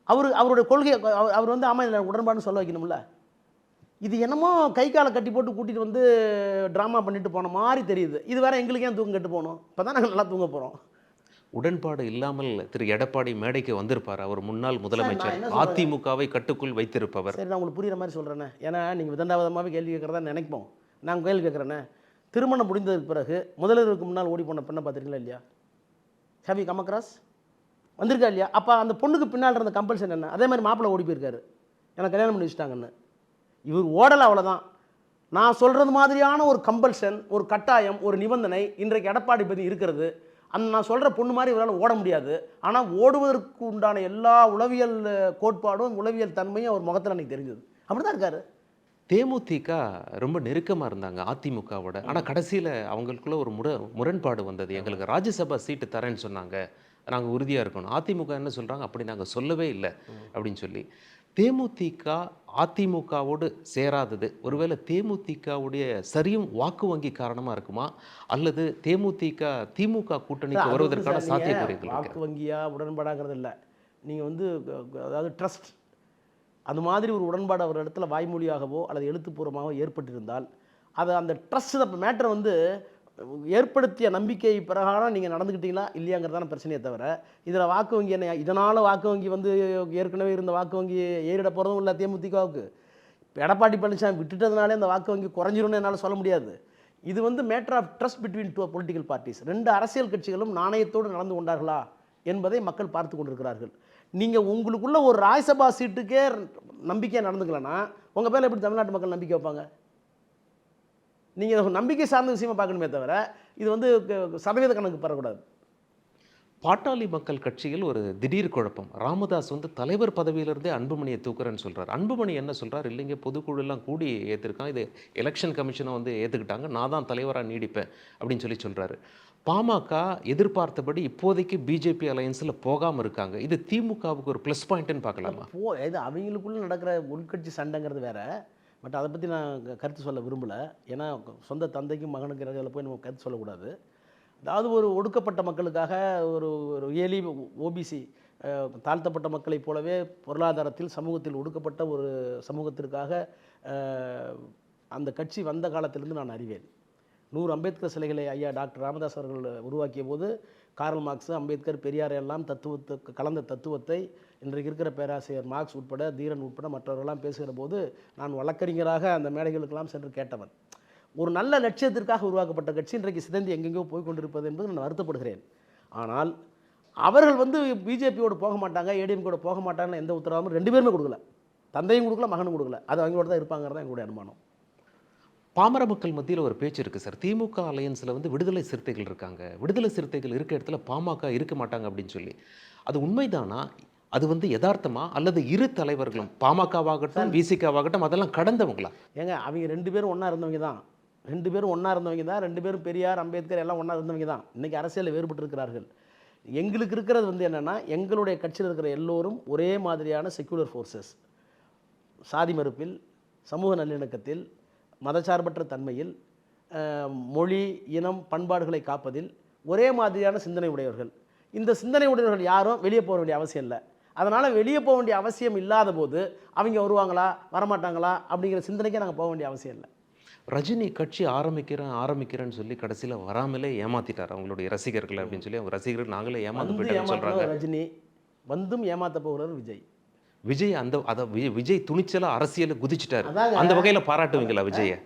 அவருடைய கொள்கையை அவர் வந்து ஆமாம் இதில் உடன்பாடுன்னு சொல்ல வைக்கணும்ல. இது என்னமோ கை காலை கட்டி போட்டு கூட்டிகிட்டு வந்து ட்ராமா பண்ணிட்டு போன மாதிரி தெரியுது. இது வேற எங்களுக்கு ஏன் தூக்கம் கெட்டு போகணும்? இப்போ தான் நாங்கள் நல்லா தூங்க போகிறோம். உடன்பாடு இல்லாமல் திரு எடப்பாடி மேடைக்கு வந்திருப்பார். அவர் முன்னாள் முதலமைச்சர், என்ன சொல்றேன்? அதிமுகவை கட்டுக்குள் வைத்திருப்பவர். சரி, நான் உங்களுக்கு புரியுற மாதிரி சொல்கிறேன்னே. ஏன்னா நீங்கள் விதண்டாவதமாகவே கேள்வி கேட்குறதா நினைப்போம். நான் கேள்வி கேட்குறேன்னே. திருமணம் முடிந்ததுக்கு பிறகு முதல்வருக்கு முன்னால் ஓடி போன பெண்ணை பார்த்துருக்கீங்களா இல்லையா? Have you come across? வந்திருக்கா இல்லையா? அப்போ அந்த பொண்ணுக்கு பின்னால் இருந்த கம்பல்ஷன் என்ன? அதே மாதிரி மாப்பிள்ளை ஓடி போயிருக்காரு, எனக்கு கல்யாணம் பண்ணி வச்சுட்டாங்கன்னு. இவர் ஓடலை, அவ்வளோதான். நான் சொல்கிறது மாதிரியான ஒரு கம்பல்ஷன், ஒரு கட்டாயம், ஒரு நிபந்தனை இன்றைக்கு எடப்பாடி பற்றி இருக்கிறது. அந்த நான் சொல்கிற பொண்ணு மாதிரி இவரால் ஓட முடியாது. ஆனால் ஓடுவதற்கு உண்டான எல்லா உளவியல் கோட்பாடும் உளவியல் தன்மையும் அவர் முகத்தில் அன்றைக்கி தெரிஞ்சது. அப்படி தான் இருக்கார். தேமுதிக ரொம்ப நெருக்கமாக இருந்தாங்க அதிமுகவோட. ஆனால் கடைசியில் அவங்களுக்குள்ள ஒரு முரண்பாடு வந்தது. எங்களுக்கு ராஜ்யசபா சீட்டு தரேன்னு சொன்னாங்க, நாங்கள் உறுதியாக இருக்கணும். அதிமுக என்ன சொல்கிறாங்க, அப்படி நாங்கள் சொல்லவே இல்லை அப்படின்னு சொல்லி. தேமுதிக அதிமுகவோடு சேராதது ஒருவேளை தேமுதிகவுடைய சரியும் வாக்கு வங்கி காரணமாக இருக்குமா, அல்லது தேமுதிக திமுக கூட்டணிக்கு வருவதற்கான சாத்தியக்கூறுகள்? வாக்கு வங்கியா உடன்பாடாங்கிறது இல்லை. நீங்கள் வந்து அதாவது ட்ரஸ்ட், அது மாதிரி ஒரு உடன்பாடு அவர் இடத்துல வாய்மொழியாகவோ அல்லது எழுத்துப்பூர்வமாகவோ ஏற்பட்டிருந்தால் அது அந்த ட்ரஸ்ட் மேட்டரை வந்து ஏற்படுத்திய நம்பிக்கை பிரகாரம் நீங்கள் நடந்துக்கிட்டீங்களா இல்லையாங்கிறதான பிரச்சனையை தவிர, இதில் வாக்கு வங்கி என்ன, இதனால் வாக்கு வங்கி வந்து ஏற்கனவே இருந்த வாக்கு வங்கி ஏறிட போகிறதும் இல்லை தேமுதிகவுக்கு. எடப்பாடி பழனிசாமி விட்டுட்டதுனாலே அந்த வாக்கு வங்கி குறைஞ்சிரும்னு என்னால் சொல்ல முடியாது. இது வந்து matter of trust between two political parties. 2 அரசியல் கட்சிகளும் நாணயத்தோடு நடந்து கொண்டார்களா என்பதை மக்கள் பார்த்து கொண்டிருக்கிறார்கள். நீங்கள் உங்களுக்குள்ள ஒரு ராஜ்யசபா சீட்டுக்கே நம்பிக்கையாக நடந்துக்கலன்னா உங்கள் பேரில் எப்படி தமிழ்நாட்டு மக்கள் நம்பிக்கை வைப்பாங்க? நீங்கள் நம்பிக்கை சார்ந்த விஷயமா பார்க்கணுமே தவிர இது வந்து சதவீத கணக்கு பெறக்கூடாது. பாட்டாளி மக்கள் கட்சியில் ஒரு திடீர் குழப்பம். ராமதாஸ் வந்து தலைவர் பதவியிலிருந்தே அன்புமணியை தூக்குறேன்னு சொல்கிறார். அன்புமணி என்ன சொல்கிறார், இல்லைங்க பொதுக்குழுலாம் கூடி ஏற்றிருக்கான், இது எலெக்ஷன் கமிஷனை வந்து ஏற்றுக்கிட்டாங்க, நான் தான் தலைவராக நீடிப்பேன் அப்படின்னு சொல்கிறாரு. பாமக எதிர்பார்த்தபடி இப்போதைக்கு பிஜேபி அலையன்ஸில் போகாமல் இருக்காங்க. இது திமுகவுக்கு ஒரு ப்ளஸ் பாயிண்ட்டுன்னு பார்க்கலாமா? இது அவங்களுக்குள்ளே நடக்கிற உள்கட்சி சண்டைங்கிறது வேற. பட் அதை பற்றி நான் கருத்து சொல்ல விரும்பலை. ஏன்னா சொந்த தந்தைக்கும் மகனுக்கு இடையில போய் நம்ம கருத்து சொல்லக்கூடாது. அதாவது ஒரு ஒடுக்கப்பட்ட மக்களுக்காக ஒரு ரியலி ஓபிசி தாழ்த்தப்பட்ட மக்களைப் போலவே பொருளாதாரத்தில் சமூகத்தில் ஒடுக்கப்பட்ட ஒரு சமூகத்திற்காக அந்த கட்சி வந்த காலத்திலிருந்து நான் அறிவேன். 100 அம்பேத்கர் சிலைகளை ஐயா டாக்டர் ராமதாஸ் அவர்கள் உருவாக்கிய போது கார்ல் மார்க்ஸ், அம்பேத்கர், பெரியார் எல்லாம் தத்துவத்துக்கு கலந்த தத்துவத்தை இன்றைக்கு இருக்கிற பேராசிரியர் மார்க்ஸ் உட்பட, தீரன் உட்பட மற்றவர்களெல்லாம் பேசுகிற போது நான் வழக்கறிஞராக அந்த மேடைகளுக்கெல்லாம் சென்று கேட்டவன். ஒரு நல்ல லட்சியத்திற்காக உருவாக்கப்பட்ட கட்சி இன்றைக்கு சிதைந்து எங்கெங்கோ போய் கொண்டிருப்பது என்பது நான் வருத்தப்படுகிறேன். ஆனால் அவர்கள் வந்து பிஜேபியோடு போக மாட்டாங்க, ஏடிஎம் கூட போக மாட்டாங்கன்னு எந்த உத்தரவாதமும் 2 பேருமே கொடுக்கல. தந்தையும் கொடுக்கல, மகனும் கொடுக்கல. அது அவங்களோட தான் இருப்பாங்கிறது தான் எங்களுடைய அனுமானம். பாமர மக்கள் மத்தியில் ஒரு பேச்சு இருக்குது சார். திமுக அலையன்ஸில் வந்து விடுதலை சிறுத்தைகள் இருக்காங்க, விடுதலை சிறுத்தைகள் இருக்க இடத்துல பாமக இருக்க மாட்டாங்க அப்படின்னு சொல்லி. அது உண்மைதானா? அது வந்து யதார்த்தமா? அல்லது இரு தலைவர்களும் பாமகவாகட்டும் விசிகாவாகட்டும் அதெல்லாம் கடந்தவங்களா? ஏங்க அவங்க 2 பேரும் ஒன்றா இருந்தவங்க தான். 2 பேரும் ஒன்றா இருந்தவங்க தான். 2 பேரும் பெரியார், அம்பேத்கர் எல்லாம் ஒன்றா இருந்தவங்க தான். இன்றைக்கி அரசியலில் வேறுபட்டு இருக்கிறார்கள். எங்களுக்கு இருக்கிறது வந்து என்னென்னா, எங்களுடைய கட்சியில் இருக்கிற எல்லோரும் ஒரே மாதிரியான செக்யூலர் ஃபோர்ஸஸ். சாதி மறுப்பில், சமூக நல்லிணக்கத்தில், மதச்சார்பற்ற தன்மையில், மொழி, இனம், பண்பாடுகளை காப்பதில் ஒரே மாதிரியான சிந்தனை உடையவர்கள். இந்த சிந்தனை உடையவர்கள் யாரும் வெளியே போக வேண்டிய அவசியம் இல்லை. அதனால் வெளியே போக வேண்டிய அவசியம் இல்லாத போது அவங்க வருவாங்களா வரமாட்டாங்களா அப்படிங்கிற சிந்தனைக்கே நாங்கள் போக வேண்டிய அவசியம் இல்லை. ரஜினி கட்சி ஆரம்பிக்கிறேன்னு சொல்லி கடைசியில் வராமலே ஏமாத்திட்டார் அவங்களுடைய ரசிகர்கள் அப்படின்னு சொல்லி. அவங்க ரசிகர்கள் நாங்களே ஏமாந்து போயிட்டோம்னு சொல்கிறாங்க. ரஜினி வந்தும் ஏமாற்ற போகிறவர் விஜய். விஜய் விஜய் துணிச்சலா அரசியல குதிச்சிட்டாரு. அந்த வகையில பாராட்டுவீங்களா விஜயை?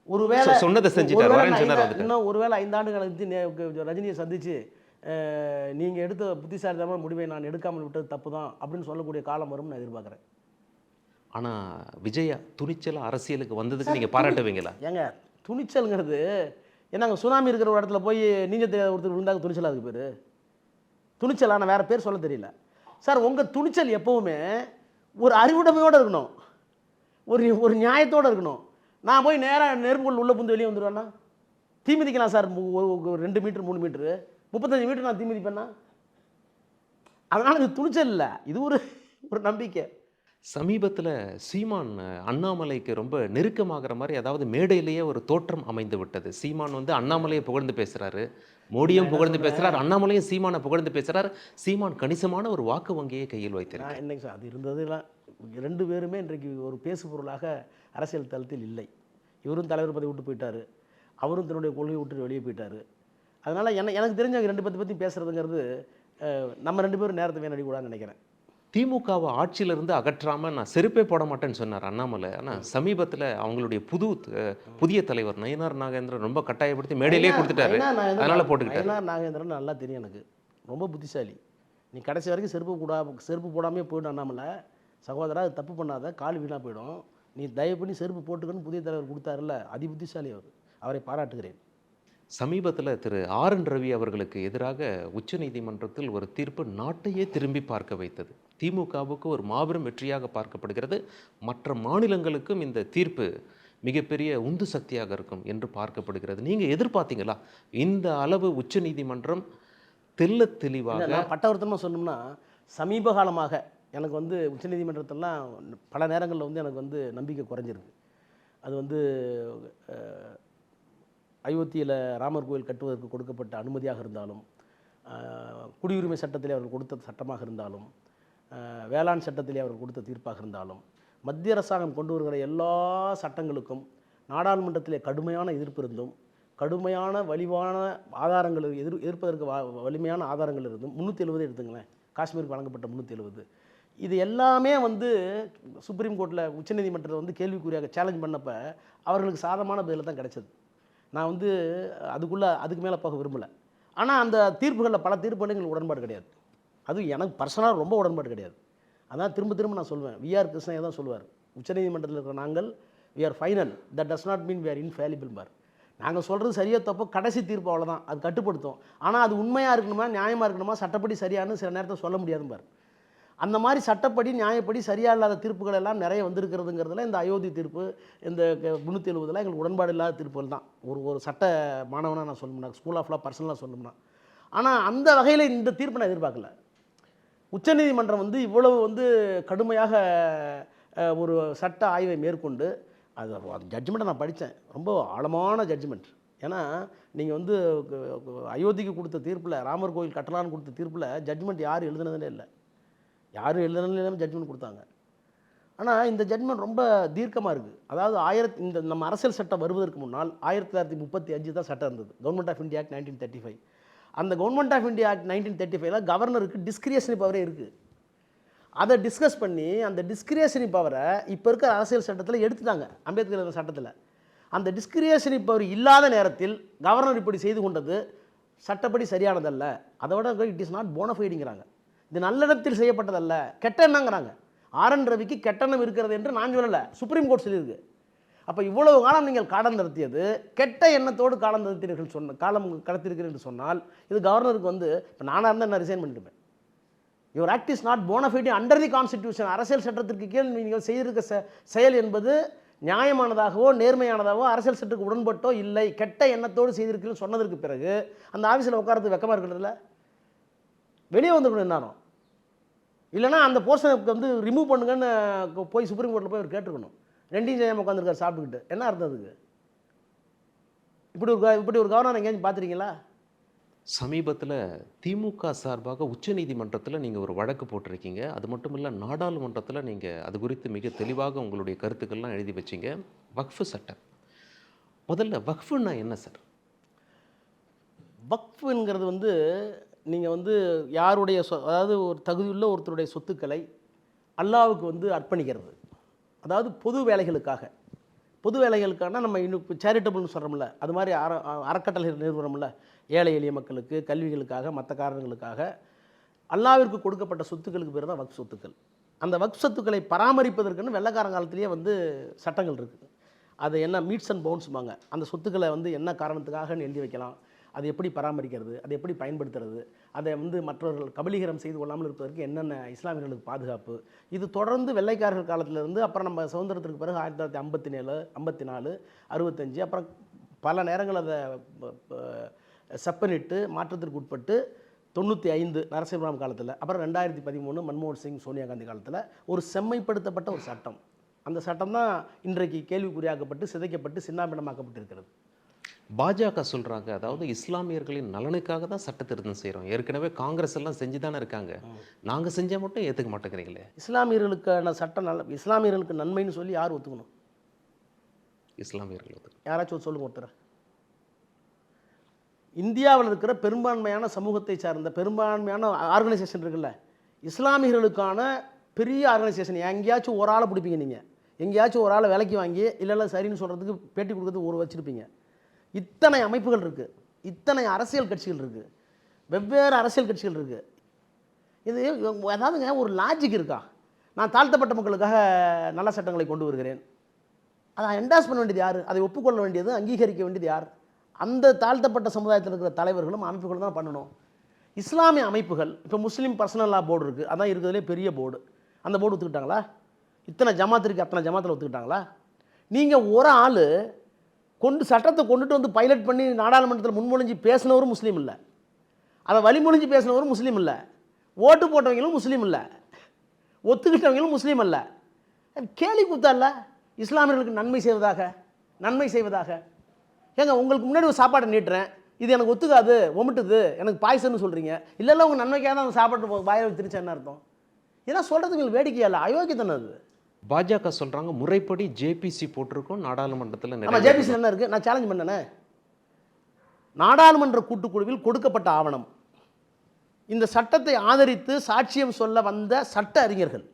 ஒருவேளை சொன்னதை செஞ்சுட்டாரு. இன்னும் ஒருவேளை 5 ஆண்டுகள் கழித்து ரஜினியை சந்திச்சு நீங்கள் எடுத்த புத்திசாலித்தனமான முடிவை நான் எடுக்காமல் விட்டது தப்பு தான் அப்படின்னு சொல்லக்கூடிய காலம் வரும் நான் எதிர்பார்க்குறேன். ஆனால் விஜயா துணிச்சலாக அரசியலுக்கு வந்ததுக்கு நீங்கள் பாராட்டுவீங்களா? ஏங்க துணிச்சல்ங்கிறது என்னங்க, சுனாமி இருக்கிற ஒரு இடத்துல போய் நீஞ்சல் தெரியாத ஒருத்தர் விழுந்தாங்க துணிச்சல். அதுக்கு பேர் துணிச்சலா? நான் வேறு பேர் சொல்ல தெரியல சார். உங்கள் துணிச்சல் எப்போவுமே ஒரு அறிவுடைமையோடு இருக்கணும், ஒரு நியாயத்தோடு இருக்கணும். நான் போய் நேராக நெருப்புக்குள் உள்ள புந்து வெளியே வந்துடுவேன்னா தீ மிதிக்கலாம் சார். 2 மீட்டர் 3 மீட்டரு 35 மீட்டர் நான் தீ மிதிப்பேன்னா. அதனால் இது துணிச்சல் இல்லை, இது ஒரு நம்பிக்கை. சமீபத்துல சீமான் அண்ணாமலைக்கு ரொம்ப நெருக்கமாகுற மாரி, அதாவது மேடையிலேயே ஒரு தோற்றம் அமைந்து விட்டது. சீமான் வந்து அண்ணாமலைய புகழ்ந்து பேசுறாரு. நான் மோடியும் என்ன புகழ்ந்து சொல்றேன், பேசுறார். அண்ணாமலையும் சீமான புகழ்ந்து பேசுறார். சீமான் கணிசமான ஒரு வாக்கு வங்கியை கையில் நான் வைத்திருக்கிறார். என்னங்க சார் அது இருந்ததுலாம் 2 பேருமே இன்றைக்கு ஒரு பேசு பொருளாக அரசியல் தளத்தில் இல்லை. இவரும் தலைவர் பதவி விட்டு போயிட்டாரு. அவரும் தன்னுடைய கொள்கையை விட்டு வெளியே போயிட்டாரு. அதனால எனக்கு தெரிஞ்ச அவங்க 2 பேத்த பத்தி பேசுறதுங்கிறது நம்ம 2 பேரும் நேரத்தை வீணடிக்கக்கூடாதுன்னு நினைக்கிறேன். திமுகவ ஆட்சியிலிருந்து அகற்றாம நான் செருப்பே போட மாட்டேன்னு சொன்னார் அண்ணாமலை. ஆனா சமீபத்துல அவங்களுடைய புதிய தலைவர் நயினார் நாகேந்திரன் ரொம்ப கட்டாயப்படுத்தி மேடையிலேயே குடுத்துட்டாரு. அதனால போட்டுக்கிட்டாரு. நயினார் நாகேந்திரன் நல்லா தெரியும் எனக்கு. ரொம்ப புத்திசாலி. நீ கடைசி வரைக்கும் செருப்பு போடாமே போயிடும் அண்ணாமலை. சகோதரா அது தப்பு பண்ணாத, கால் வீணாக போயிடும். நீ தயவு பண்ணி செருப்பு போட்டுக்கன்னு புதிய தலைவர் கொடுத்தாருல்ல, அதி புத்திசாலி அவர். அவரை பாராட்டுகிறேன். சமீபத்துல திரு ஆர்.என். ரவி அவர்களுக்கு எதிராக உச்சநீதிமன்றத்தில் ஒரு தீர்ப்பு நாட்டையே திரும்பி பார்க்க வைத்தது. திமுகவுக்கு ஒரு மாபெரும் வெற்றியாக பார்க்கப்படுகிறது. மற்ற மாநிலங்களுக்கும் இந்த தீர்ப்பு மிகப்பெரிய உந்து சக்தியாக இருக்கும் என்று பார்க்கப்படுகிறது. நீங்க எதிர்பார்த்தீங்களா? இந்த அளவு உச்சநீதிமன்றம் தெள்ளத் தெளிவாக நான் பட்டவர்த்தமாக சொன்னோம்னா, சமீப காலமாக எனக்கு வந்து உச்சநீதிமன்றத்திலலாம் பல நேரங்களில் வந்து எனக்கு வந்து நம்பிக்கை குறைஞ்சிருக்கு. அது வந்து அயோத்தியில் ராமர் கோயில் கட்டுவதற்கு கொடுக்கப்பட்ட அனுமதியாக இருந்தாலும், குடியுரிமை சட்டத்திலே அவர்கள் கொடுத்த சட்டமாக இருந்தாலும், வேளாண் சட்டத்திலே அவர்கள் கொடுத்த தீர்ப்பாக இருந்தாலும், மத்திய அரசாங்கம் கொண்டு வருகிற எல்லா சட்டங்களுக்கும் நாடாளுமன்றத்திலே கடுமையான எதிர்ப்பு இருந்தும், கடுமையான வலிவான ஆதாரங்கள் எதிர்ப்பதற்கு வலிமையான ஆதாரங்கள் இருந்தும் 370 எடுத்துங்களேன், காஷ்மீருக்கு வழங்கப்பட்ட 370 இது எல்லாமே வந்து சுப்ரீம் கோர்ட்டில் உச்சநீதிமன்றத்தில் வந்து கேள்விக்குறியாக சேலஞ்ச் பண்ணப்போ அவர்களுக்கு சாதகமான பதில் தான் கிடைச்சது. நான் வந்து அதுக்கு மேலே போக விரும்பலை. ஆனால் அந்த தீர்ப்புகளில் பல தீர்ப்புகளில் எங்களுக்கு உடன்பாடு கிடையாது. அதுவும் எனக்கு பர்சனலாக ரொம்ப உடன்பாடு கிடையாது. அதான் திரும்ப திரும்ப நான் சொல்லுவேன். வி.ஆர். கிருஷ்ணய்யா தான் சொல்லுவார், உச்சநீதிமன்றத்தில் இருக்கிற நாங்கள் we are final, that does not mean we are infallible பார். நாங்கள் சொல்கிறது சரியா தப்போ கடைசி தீர்ப்பு அவ்வளோதான், அது கட்டுப்படுத்தும். ஆனால் அது உண்மையாக இருக்கணுமா, நியாயமாக இருக்கணுமா, சட்டப்படி சரியானு சில நேரத்தில் சொல்ல முடியாதுன்னு பார். அந்த மாதிரி சட்டப்படி நியாயப்படி சரியாக இல்லாத தீர்ப்புகள் எல்லாம் நிறைய வந்திருக்கிறதுங்கிறதுல இந்த அயோத்தி தீர்ப்பு, இந்த 370 எங்களுக்கு உடன்பாடு இல்லாத தீர்ப்புகள் தான். ஒரு சட்ட மாணவனாக நான் சொல்லணும்னா, ஸ்கூல் ஆஃப் லா பர்சனலாக சொல்லணும்னா. ஆனால் அந்த வகையில் இந்த தீர்ப்பை நான் எதிர்பார்க்கல. உச்சநீதிமன்றம் வந்து இவ்வளவு வந்து கடுமையாக ஒரு சட்ட ஆய்வை மேற்கொண்டு அது ஜட்ஜ்மெண்ட்டை நான் படித்தேன். ரொம்ப ஆழமான ஜட்ஜ்மெண்ட். ஏன்னா நீங்கள் வந்து அயோத்திக்கு கொடுத்த தீர்ப்பில், ராமர் கோயில் கட்டலான்னு கொடுத்த தீர்ப்பில் ஜட்ஜ்மெண்ட் யாரும் எழுதுனதுனே இல்லை. யாரும் எழுதுனதுலேயும் ஜட்ஜ்மெண்ட் கொடுத்தாங்க. ஆனால் இந்த ஜட்ஜ்மெண்ட் ரொம்ப தீர்க்கமாக இருக்குது. அதாவது இந்த நம்ம அரசியல் சட்டம் வருவதற்கு முன்னால் 1935 தான் சட்டம் இருந்தது, கவர்மெண்ட் ஆஃப் இந்தியா ஆக்ட் 1935. அந்த கவர்மெண்ட் ஆஃப் இந்தியா ஆக்ட் 1935ல் கவர்னருக்கு டிஸ்கிரியேஷனரி பவரே இருக்குது. அதை டிஸ்கஸ் பண்ணி அந்த டிஸ்கிரியேஷனரி பவரை இப்போ இருக்கிற அரசியல் சட்டத்தில் எடுத்துட்டாங்க, அம்பேத்கர் சட்டத்தில். அந்த டிஸ்கிரியேஷனரி பவர் இல்லாத நேரத்தில் கவர்னர் இப்படி செய்து கொண்டது சட்டப்படி சரியானதல்ல, அதோட இட் இஸ் நாட் போனஃபைடுங்கிறாங்க. இது நல்லிடத்தில் செய்யப்பட்டதல்ல, கெட்ட எண்ணங்கிறாங்க. ஆர்.என். ரவிக்கு கெட்டெண்ணம் இருக்கிறது என்று நான் சொல்லலை, சுப்ரீம் கோர்ட் சொல்லியிருக்கு. அப்போ இவ்வளவு காலம் நீங்கள் காலம் நடத்தியது கெட்ட எண்ணத்தோடு காலம் கடத்திருக்கிறீர்கள் என்று சொன்னால், இது கவர்னருக்கு வந்து இப்போ நானாக இருந்தால் நான் ரிசைன் பண்ணிடுவேன். Your act is not bonafide under the constitution. அரசியல் சட்டத்திற்கு கீழ் நீங்கள் செய்திருக்க செயல் என்பது நியாயமானதாகவோ நேர்மையானதாகவோ அரசியல் சட்டத்துக்கு உடன்பட்டோ இல்லை, கெட்ட எண்ணத்தோடு செய்திருக்கீங்கன்னு சொன்னதற்கு பிறகு அந்த ஆஃபீஸில் உட்காரத்துக்கு வெக்கமாக இருக்கிறதுல வெளியே வந்துருக்கணும். என்னாலும் இல்லைனா அந்த போர்ஷனுக்கு வந்து ரிமூவ் பண்ணுங்கன்னு போய் சுப்ரீம் கோர்ட்டில் போய் அவர் கேட்டுருக்கணும். ரெண்டையும் செய்யாமல் உட்காந்துருக்காரு சாப்பிட்டுக்கிட்டு. என்ன அர்த்தம் அதுக்கு? இப்படி ஒரு கவர்னர் எங்கேயாச்சும் பார்த்துருக்கீங்களா? சமீபத்தில் திமுக சார்பாக உச்சநீதிமன்றத்தில் நீங்கள் ஒரு வழக்கு போட்டிருக்கீங்க. அது மட்டும் இல்லை, நாடாளுமன்றத்தில் நீங்கள் அது குறித்து மிக தெளிவாக உங்களுடைய கருத்துக்கள்லாம் எழுதி வச்சிங்க. வக்ஃபு சட்டம். முதல்ல வக்ஃபுன்னா என்ன சார்? வக்ஃபுங்கிறது வந்து நீங்கள் வந்து யாருடைய அதாவது ஒரு தகுதியுள்ள ஒருத்தருடைய சொத்துக்களை அல்லாவுக்கு வந்து அர்ப்பணிக்கிறது. அதாவது பொது வேலைகளுக்கான நம்ம இன்னும் சேரிட்டபிள்னு சொல்கிறோம்ல, அது மாதிரி அறக்கட்டளை நிறுவனம்ல, ஏழை எளிய மக்களுக்கு கல்விகளுக்காக மற்ற காரணங்களுக்காக அல்லாவிற்கு கொடுக்கப்பட்ட சொத்துக்களுக்கு பேர் தான் வக்ஃப் சொத்துக்கள். அந்த வக்ஃப் சொத்துக்களை பராமரிப்பதற்குன்னு வெள்ளைக்காரங்காலத்திலேயே வந்து சட்டங்கள் இருக்குது. அது என்ன மீட்ஸ் அண்ட் பவுன்ஸ்பாங்க. அந்த சொத்துக்களை வந்து என்ன காரணத்துக்காகன்னு எழுதி வைக்கலாம், அது எப்படி பராமரிக்கிறது, அதை எப்படி பயன்படுத்துறது, அதை வந்து மற்றவர்கள் கபலீகரம் செய்து கொள்ளாமல் இருப்பதற்கு என்னென்ன இஸ்லாமியர்களுக்கு பாதுகாப்பு, இது தொடர்ந்து வெள்ளைக்காரர்கள் காலத்திலிருந்து அப்புறம் நம்ம சுதந்திரத்திற்கு பிறகு 1957, 54, 65 அப்புறம் பல நேரங்கள் அதை செப்பனிட்டு மாற்றத்திற்கு உட்பட்டு 95 நரசிம்மராவ் காலத்தில், அப்புறம் 2013 மன்மோகன் சிங் சோனியா காந்தி காலத்தில் ஒரு செம்மைப்படுத்தப்பட்ட ஒரு சட்டம். அந்த சட்டம் தான் இன்றைக்கு கேள்விக்குறியாக்கப்பட்டு சிதைக்கப்பட்டு சின்னாபின்னமாக்கப்பட்டிருக்கிறது. பாஜக சொல்றாங்க, அதாவது இஸ்லாமியர்களின் நலனுக்காக தான் சட்ட திருத்தம் செய்கிறோம். ஏற்கனவே காங்கிரஸ் எல்லாம் செஞ்சு தானே இருக்காங்க, நாங்கள் செஞ்சால் மட்டும் ஏற்றுக்க மாட்டேங்கிறீங்களே. இஸ்லாமியர்களுக்கான சட்டம் இஸ்லாமியர்களுக்கு நன்மைன்னு சொல்லி யார் ஒத்துக்கணும்? இஸ்லாமியர்கள் யாராச்சும் சொல்லுங்க ஒருத்தர். இந்தியாவில் இருக்கிற பெரும்பான்மையான சமூகத்தை சார்ந்த பெரும்பான்மையான ஆர்கனைசேஷன் இருக்குல்ல, இஸ்லாமியர்களுக்கான பெரிய ஆர்கனைசேஷன். எங்கேயாச்சும் ஒரு ஆளை பிடிப்பீங்க நீங்கள், எங்கேயாச்சும் ஒரு ஆளை விலைக்கு வாங்கி இல்லை சரின்னு சொல்கிறதுக்கு பேட்டி கொடுக்கறதுக்கு ஒரு வச்சுருப்பீங்க. இத்தனை அமைப்புகள் இருக்குது, இத்தனை அரசியல் கட்சிகள் இருக்குது, வெவ்வேறு அரசியல் கட்சிகள் இருக்குது. இது அதாவதுங்க ஒரு லாஜிக் இருக்கா? நான் தாழ்த்தப்பட்ட மக்களுக்காக நல்ல சட்டங்களை கொண்டு வருகிறேன், அதை என்டாஸ் பண்ண வேண்டியது யார்? அதை ஒப்புக்கொள்ள வேண்டியது, அங்கீகரிக்க வேண்டியது யார்? அந்த தாழ்த்தப்பட்ட சமுதாயத்தில் இருக்கிற தலைவர்களும் அமைப்புகளும் தான் பண்ணணும். இஸ்லாமிய அமைப்புகள், இப்போ முஸ்லீம் பர்சனல் லா போர்டு இருக்குது, அதான் இருக்கிறதுலே பெரிய போர்டு. அந்த போர்டு ஒத்துக்கிட்டாங்களா? இத்தனை ஜமாத் இருக்குது, அத்தனை ஜமாத்தில் ஒத்துக்கிட்டாங்களா? நீங்கள் ஒரு ஆள் சட்டத்தை கொண்டுட்டு வந்து பைலட் பண்ணி நாடாளுமன்றத்தில் முன்மொழிஞ்சு பேசினவரும் முஸ்லீம் இல்லை, அதை வழிமொழிஞ்சு பேசினவரும் முஸ்லீம் இல்லை, ஓட்டு போட்டவங்களும் முஸ்லீம் இல்லை, ஒத்துக்கிட்டவங்களும் முஸ்லீம் அல்ல. கேலி கூத்தல்ல இஸ்லாமியர்களுக்கு நன்மை செய்வதாக. ஏங்க, உங்களுக்கு முன்னாடி ஒரு சாப்பாடை நீட்டுறேன், இது எனக்கு ஒத்துக்காது, ஒமிட்டுது, எனக்கு பாய்சன்னு சொல்கிறீங்க. இல்லை உங்கள் நன்மைக்காக தான் அந்த சாப்பாட்டு வாயை திருச்சா என்ன அர்த்தம்? இதெல்லாம் சொல்கிறது உங்களுக்கு வேடிக்கையா இல்லை, அயோக்கியத்தனம் அது. பாஜக சொல்கிறாங்க முறைப்படி ஜேபிசி போட்டிருக்கோம் நாடாளுமன்றத்தில். நம்ம ஜேபிசி என்ன இருக்குது? நான் சேலஞ்ச் பண்ணனே. நாடாளுமன்ற கூட்டுக்குழுவில் கொடுக்கப்பட்ட ஆவணம், இந்த சட்டத்தை ஆதரித்து சாட்சியம் சொல்ல வந்த சட்ட அறிஞர்கள்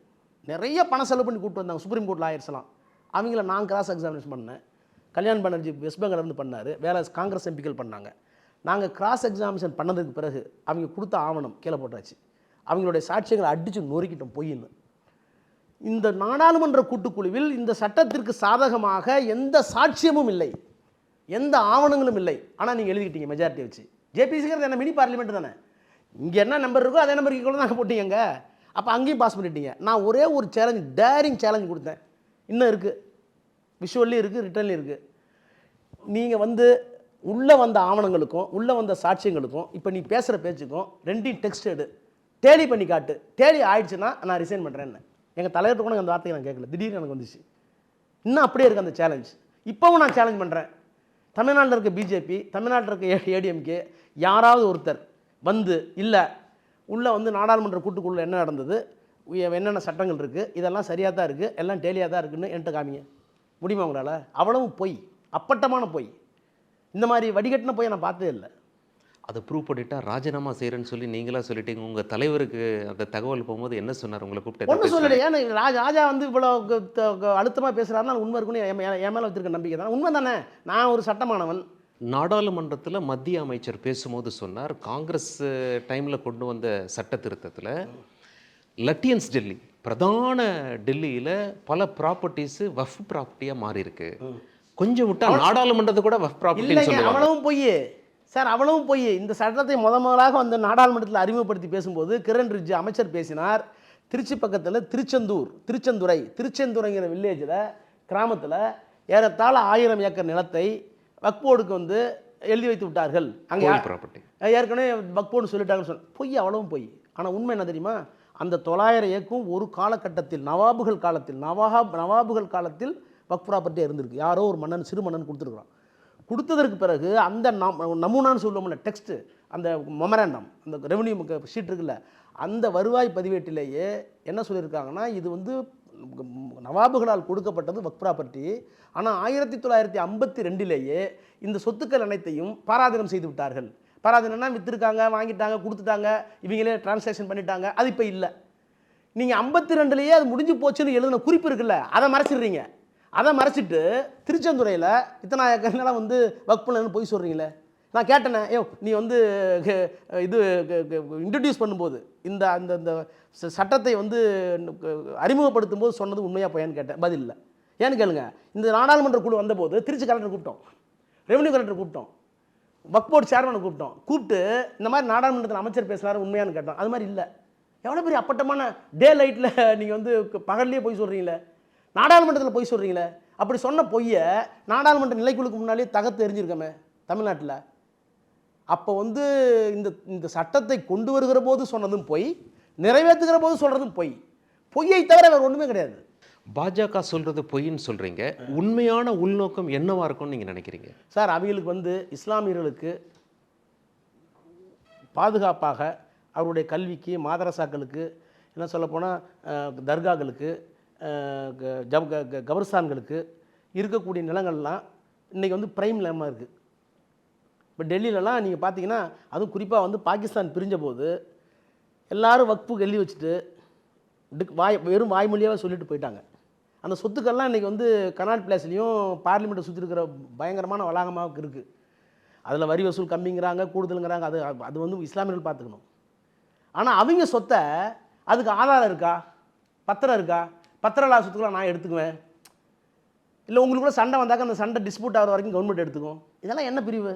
நிறைய பணம் செலவு பண்ணி கூப்பிட்டு வந்தாங்க. சுப்ரீம் கோர்ட் லாயர்ஸ் எல்லாம், அவங்கள நான் கிராஸ் எக்ஸாமினேஷன் பண்ணேன். கல்யாண் பானர்ஜி வெஸ்ட் பெங்காலிருந்து பண்ணார், வேலை காங்கிரஸ் எம்பிக்கள் பண்ணாங்க. நாங்கள் கிராஸ் எக்ஸாமினேஷன் பண்ணதுக்கு பிறகு அவங்க கொடுத்த ஆவணம் கீழே போட்டாச்சு. அவங்களுடைய சாட்சியங்களை அடித்து நொறுக்கிட்டோம் பொய்ன்னு. இந்த நாடாளுமன்ற கூட்டுக்குழுவில் இந்த சட்டத்திற்கு சாதகமாக எந்த சாட்சியமும் இல்லை, எந்த ஆவணங்களும் இல்லை. ஆனால் நீங்கள் எழுதிக்கிட்டீங்க மெஜாரிட்டி வச்சு. ஜேபிசிங்கிறது என்ன மினி பார்லிமெண்ட் தானே, இங்கே என்ன நம்பர் இருக்கோ அதே நம்பருக்கு கூட நாங்கள் போட்டீங்க. அப்போ அங்கேயும் பாஸ் பண்ணிட்டீங்க. நான் ஒரே ஒரு சேலஞ்ச், டேரிங் சேலஞ்ச் கொடுத்தேன், இன்னும் இருக்குது, விஷுவல்லையும் இருக்குது, ரிட்டன்லையும் இருக்குது. நீங்கள் உள்ளே வந்த ஆவணங்களுக்கும் உள்ளே வந்த சாட்சியங்களுக்கும் இப்போ நீ பேசுகிற பேச்சுக்கும் ரெண்டையும் டெக்ஸ்ட் எடு, டேலி பண்ணி காட்டு. டேலி ஆயிடுச்சுன்னா நான் ரிசைன் பண்ணுறேன்னு எங்கள் தலைவர்கிட்ட கூட அந்த வார்த்தையை நான் கேட்கல, திடீர்னு எனக்கு வந்துச்சு. இன்னும் அப்படியே இருக்குது அந்த சேலஞ்ச். இப்போவும் நான் சேலஞ்ச் பண்ணுறேன். தமிழ்நாட்டில் இருக்க பிஜேபி, தமிழ்நாட்டில் இருக்க ஏடிஎம்கே, யாராவது ஒருத்தர் இல்லை உள்ளே நாடாளுமன்ற கூட்டுக்குள்ள என்ன நடந்தது, என்னென்ன சட்டங்கள் இருக்குது, இதெல்லாம் சரியாக தான் இருக்குது, எல்லாம் டேலியாக தான் இருக்குதுன்னு என்கிட்ட காமிங்க. முடியுமா உங்களால்? அவ்வளவும் பொய், அப்பட்டமான பொய். இந்த மாதிரி வடிகட்டின போய் நான் பார்த்ததே இல்லை. அதை ப்ரூவ் பண்ணிட்டா ராஜினாமா செய்கிறேன்னு சொல்லி நீங்களாக சொல்லிட்டீங்க. உங்கள் தலைவருக்கு அந்த தகவல் போகும்போது என்ன சொன்னார்? உங்களை கூப்பிட்டு ஒன்றும் சொல்லலை. ஏன்னா ராஜா இவ்வளோ அழுத்தமாக பேசுகிறாருன்னா உண்மை இருக்குன்னு என் மேலே வச்சிருக்க நம்பிக்கை தான். உண்மை தானே, நான் ஒரு சட்டமானவன். நாடாளுமன்றத்தில் மத்திய அமைச்சர் பேசும்போது சொன்னார், காங்கிரஸ் டைமில் கொண்டு வந்த சட்ட திருத்தத்தில் லட்டியன்ஸ் டெல்லி, பிரதான டெல்லியில் பல ப்ராப்பர்ட்டிஸு வஃப் ப்ராப்பர்ட்டியாக மாறி இருக்கு, கொஞ்சம் விட்டா நாடாளுமன்றத்தை கூட வஃப் ப்ராப்பர்ட்டின்னு சொல்லுவாங்க. அவ்வளவும் பொய் சார், அவ்வளவும் பொய். இந்த சட்டத்தை முதலாக நாடாளுமன்றத்தில் அறிமுகப்படுத்தி பேசும்போது கிரண் ரிஜிஜு அமைச்சர் பேசினார். திருச்சி பக்கத்தில் திருச்செந்துறைங்கிற வில்லேஜில், கிராமத்தில் ஏறத்தாழ 1000 ஏக்கர் நிலத்தை வக்போர்டுக்கு எழுதி வைத்து விட்டார்கள். அங்கே ப்ராப்பர்ட்டி ஏற்கனவே வக்போர்டு சொல்லிட்டாங்கன்னு சொன்ன பொய், அவ்வளவும் பொய். ஆனால் உண்மை என்ன தெரியுமா? அந்த 900 ஏக்கும் ஒரு காலகட்டத்தில் நவாபுகள் காலத்தில் வக்ஃப் ப்ராப்பர்ட்டியாக இருந்திருக்கு. யாரோ ஒரு மன்னன், சிறு மன்னன் கொடுத்துருக்குறான். கொடுத்ததற்கு பிறகு அந்த நமூனான்னு சொல்லுவோம்ல, டெக்ஸ்ட்டு, அந்த மெமரண்டம், அந்த ரெவன்யூ ஷீட் இருக்குல்ல, அந்த வருவாய் பதிவேட்டிலேயே என்ன சொல்லியிருக்காங்கன்னா, இது நவாபுகளால் கொடுக்கப்பட்டது வக்ஃப் ப்ராப்பர்ட்டி. ஆனால் 1952லேயே இந்த சொத்துக்கள் அனைத்தையும் பாராதீனம் செய்து விட்டார்கள். பாராதீனம்னா விற்றுருக்காங்க, வாங்கிட்டாங்க, கொடுத்துட்டாங்க, இவங்களே டிரான்சாக்ஷன் பண்ணிட்டாங்க. அது இப்போ இல்லை. நீங்கள் 52லேயே அது முடிஞ்சு போச்சுன்னு எழுதின குறிப்பு இருக்குல்ல, அதை மறைச்சிடுறீங்க. அதை மறைச்சிட்டு திருச்செந்துறையில் இத்தனை ஏக்கர்னால வக்ஃப்னு போய் சொல்கிறீங்களே. நான் கேட்டேனே, நீ இது இன்ட்ரடியூஸ் பண்ணும்போது இந்த அந்த இந்த சட்டத்தை அறிமுகப்படுத்தும் போது சொன்னது உண்மையாக போயான்னு கேட்டேன். பதில் இல்லை. ஏன்னு கேளுங்க, இந்த நாடாளுமன்ற குழு வந்தபோது திருச்சி கலெக்டர் கூப்பிட்டோம், ரெவன்யூ கலெக்டர் கூப்பிட்டோம், வக்ஃப் போர்டு சேர்மனை கூப்பிட்டு இந்த மாதிரி நாடாளுமன்றத்தில் அமைச்சர் பேசுனாரு உண்மையானு கேட்டோம். அது மாதிரி இல்லை. எவ்வளோ பெரிய அப்பட்டமான டே லைட்டில் நீங்கள் பகல்லையே போய் சொல்கிறீங்களே, நாடாளுமன்றத்தில் போய் சொல்கிறீங்களே. அப்படி சொன்ன பொய்யை நாடாளுமன்ற நிலைக்குழுக்கு முன்னாலே தகர்த்து எரிஞ்சிருக்கமே தமிழ்நாட்டில். அப்போ வந்து இந்த இந்த சட்டத்தை கொண்டு வருகிற போது சொன்னதும் பொய், நிறைவேற்றுகிற போது சொல்கிறதும் பொய். பொய்யை தவிர வேறு ஒன்றுமே கிடையாது. பாஜக சொல்றது பொய்ன்னு சொல்றீங்க. உண்மையான உள்நோக்கம் என்னவா இருக்கும்னு நீங்க நினைக்கிறீங்க? சார், அவங்களுக்கு வந்து இஸ்லாமியர்களுக்கு பாதுகாப்பாக அவருடைய கல்விக்கு, மாதரசாக்களுக்கு, என்ன சொல்லப்போனால் தர்காக்களுக்கு, கபர்ஸ்தான்களுக்கு இருக்கக்கூடிய நிலங்கள்லாம் இன்றைக்கி வந்து பிரைம் நிலமாக இருக்குது. இப்போ டெல்லியிலலாம் நீங்கள் பார்த்தீங்கன்னா, அதுவும் குறிப்பாக வந்து பாகிஸ்தான் பிரிஞ்ச போது எல்லாரும் வக்ஃபுக்கு எழுதி வச்சுட்டு வெறும் வாய்மொழியாக சொல்லிட்டு போயிட்டாங்க. அந்த சொத்துக்கள்லாம் இன்றைக்கி வந்து கனாட் பிளேஸ்லேயும் பார்லிமெண்ட்டை சுற்றி இருக்கிற பயங்கரமான வளாகமாக இருக்குது. அதில் வரி வசூல் கம்மிங்கிறாங்க, கூடுதலுங்கிறாங்க. அது வந்து இஸ்லாமியர்கள் பார்த்துக்கணும். ஆனால் அவங்க சொத்தை, அதுக்கு ஆதாரம் இருக்கா, பத்திரம் இருக்கா? பத்திரம் இல்லாத சொத்துக்களை நான் எடுத்துக்குவேன், இல்லை உங்களுக்கு கூட சண்டை வந்தாக்க அந்த சண்டை டிஸ்பியூட் ஆகிற வரைக்கும் கவர்மெண்ட் எடுத்துக்கும். இதெல்லாம் என்ன பிரிவு?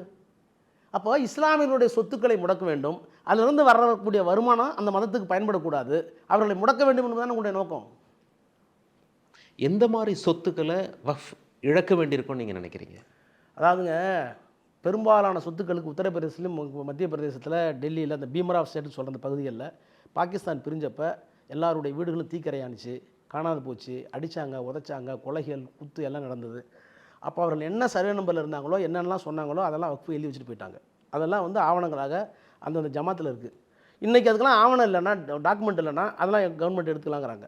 அப்போ இஸ்லாமியர்களுடைய சொத்துக்களை முடக்க வேண்டும், அதிலிருந்து வரக்கூடிய வருமானம் அந்த மதத்துக்கு பயன்படக்கூடாது, அவர்களை முடக்க வேண்டும் என்பதுதான் உங்களுடைய நோக்கம். எந்த மாதிரி சொத்துக்களை வக்ஃப் இழக்க வேண்டியிருக்கும்னு நீங்கள் நினைக்கிறீங்க? அதாவதுங்க, பெரும்பாலான சொத்துக்களுக்கு உத்தரப்பிரதேசத்துலையும் மத்திய பிரதேசத்தில், டெல்லியில், அந்த பீமராவ் ஸ்டேட்னு சொல்கிற அந்த பகுதிகளில் பாகிஸ்தான் பிரிஞ்சப்போ எல்லாருடைய வீடுகளும் தீக்கரையானுச்சு, காணாது போச்சு, அடித்தாங்க, உதைச்சாங்க, கொலைகள், குத்து எல்லாம் நடந்தது. அப்போ அவர்கள் என்ன சர்வே நம்பரில் இருந்தாங்களோ, என்னென்னலாம் சொன்னாங்களோ அதெல்லாம் வக்ஃபு எழுதி வச்சுட்டு போயிட்டாங்க. அதெல்லாம் வந்து ஆவணங்களாக அந்தந்த ஜமாத்தில் இருக்குது. இன்றைக்கி அதுக்கெல்லாம் ஆவணம் இல்லைன்னா, டாக்குமெண்ட் இல்லைன்னா அதெல்லாம் கவர்மெண்ட் எடுத்துக்கலாங்கிறாங்க.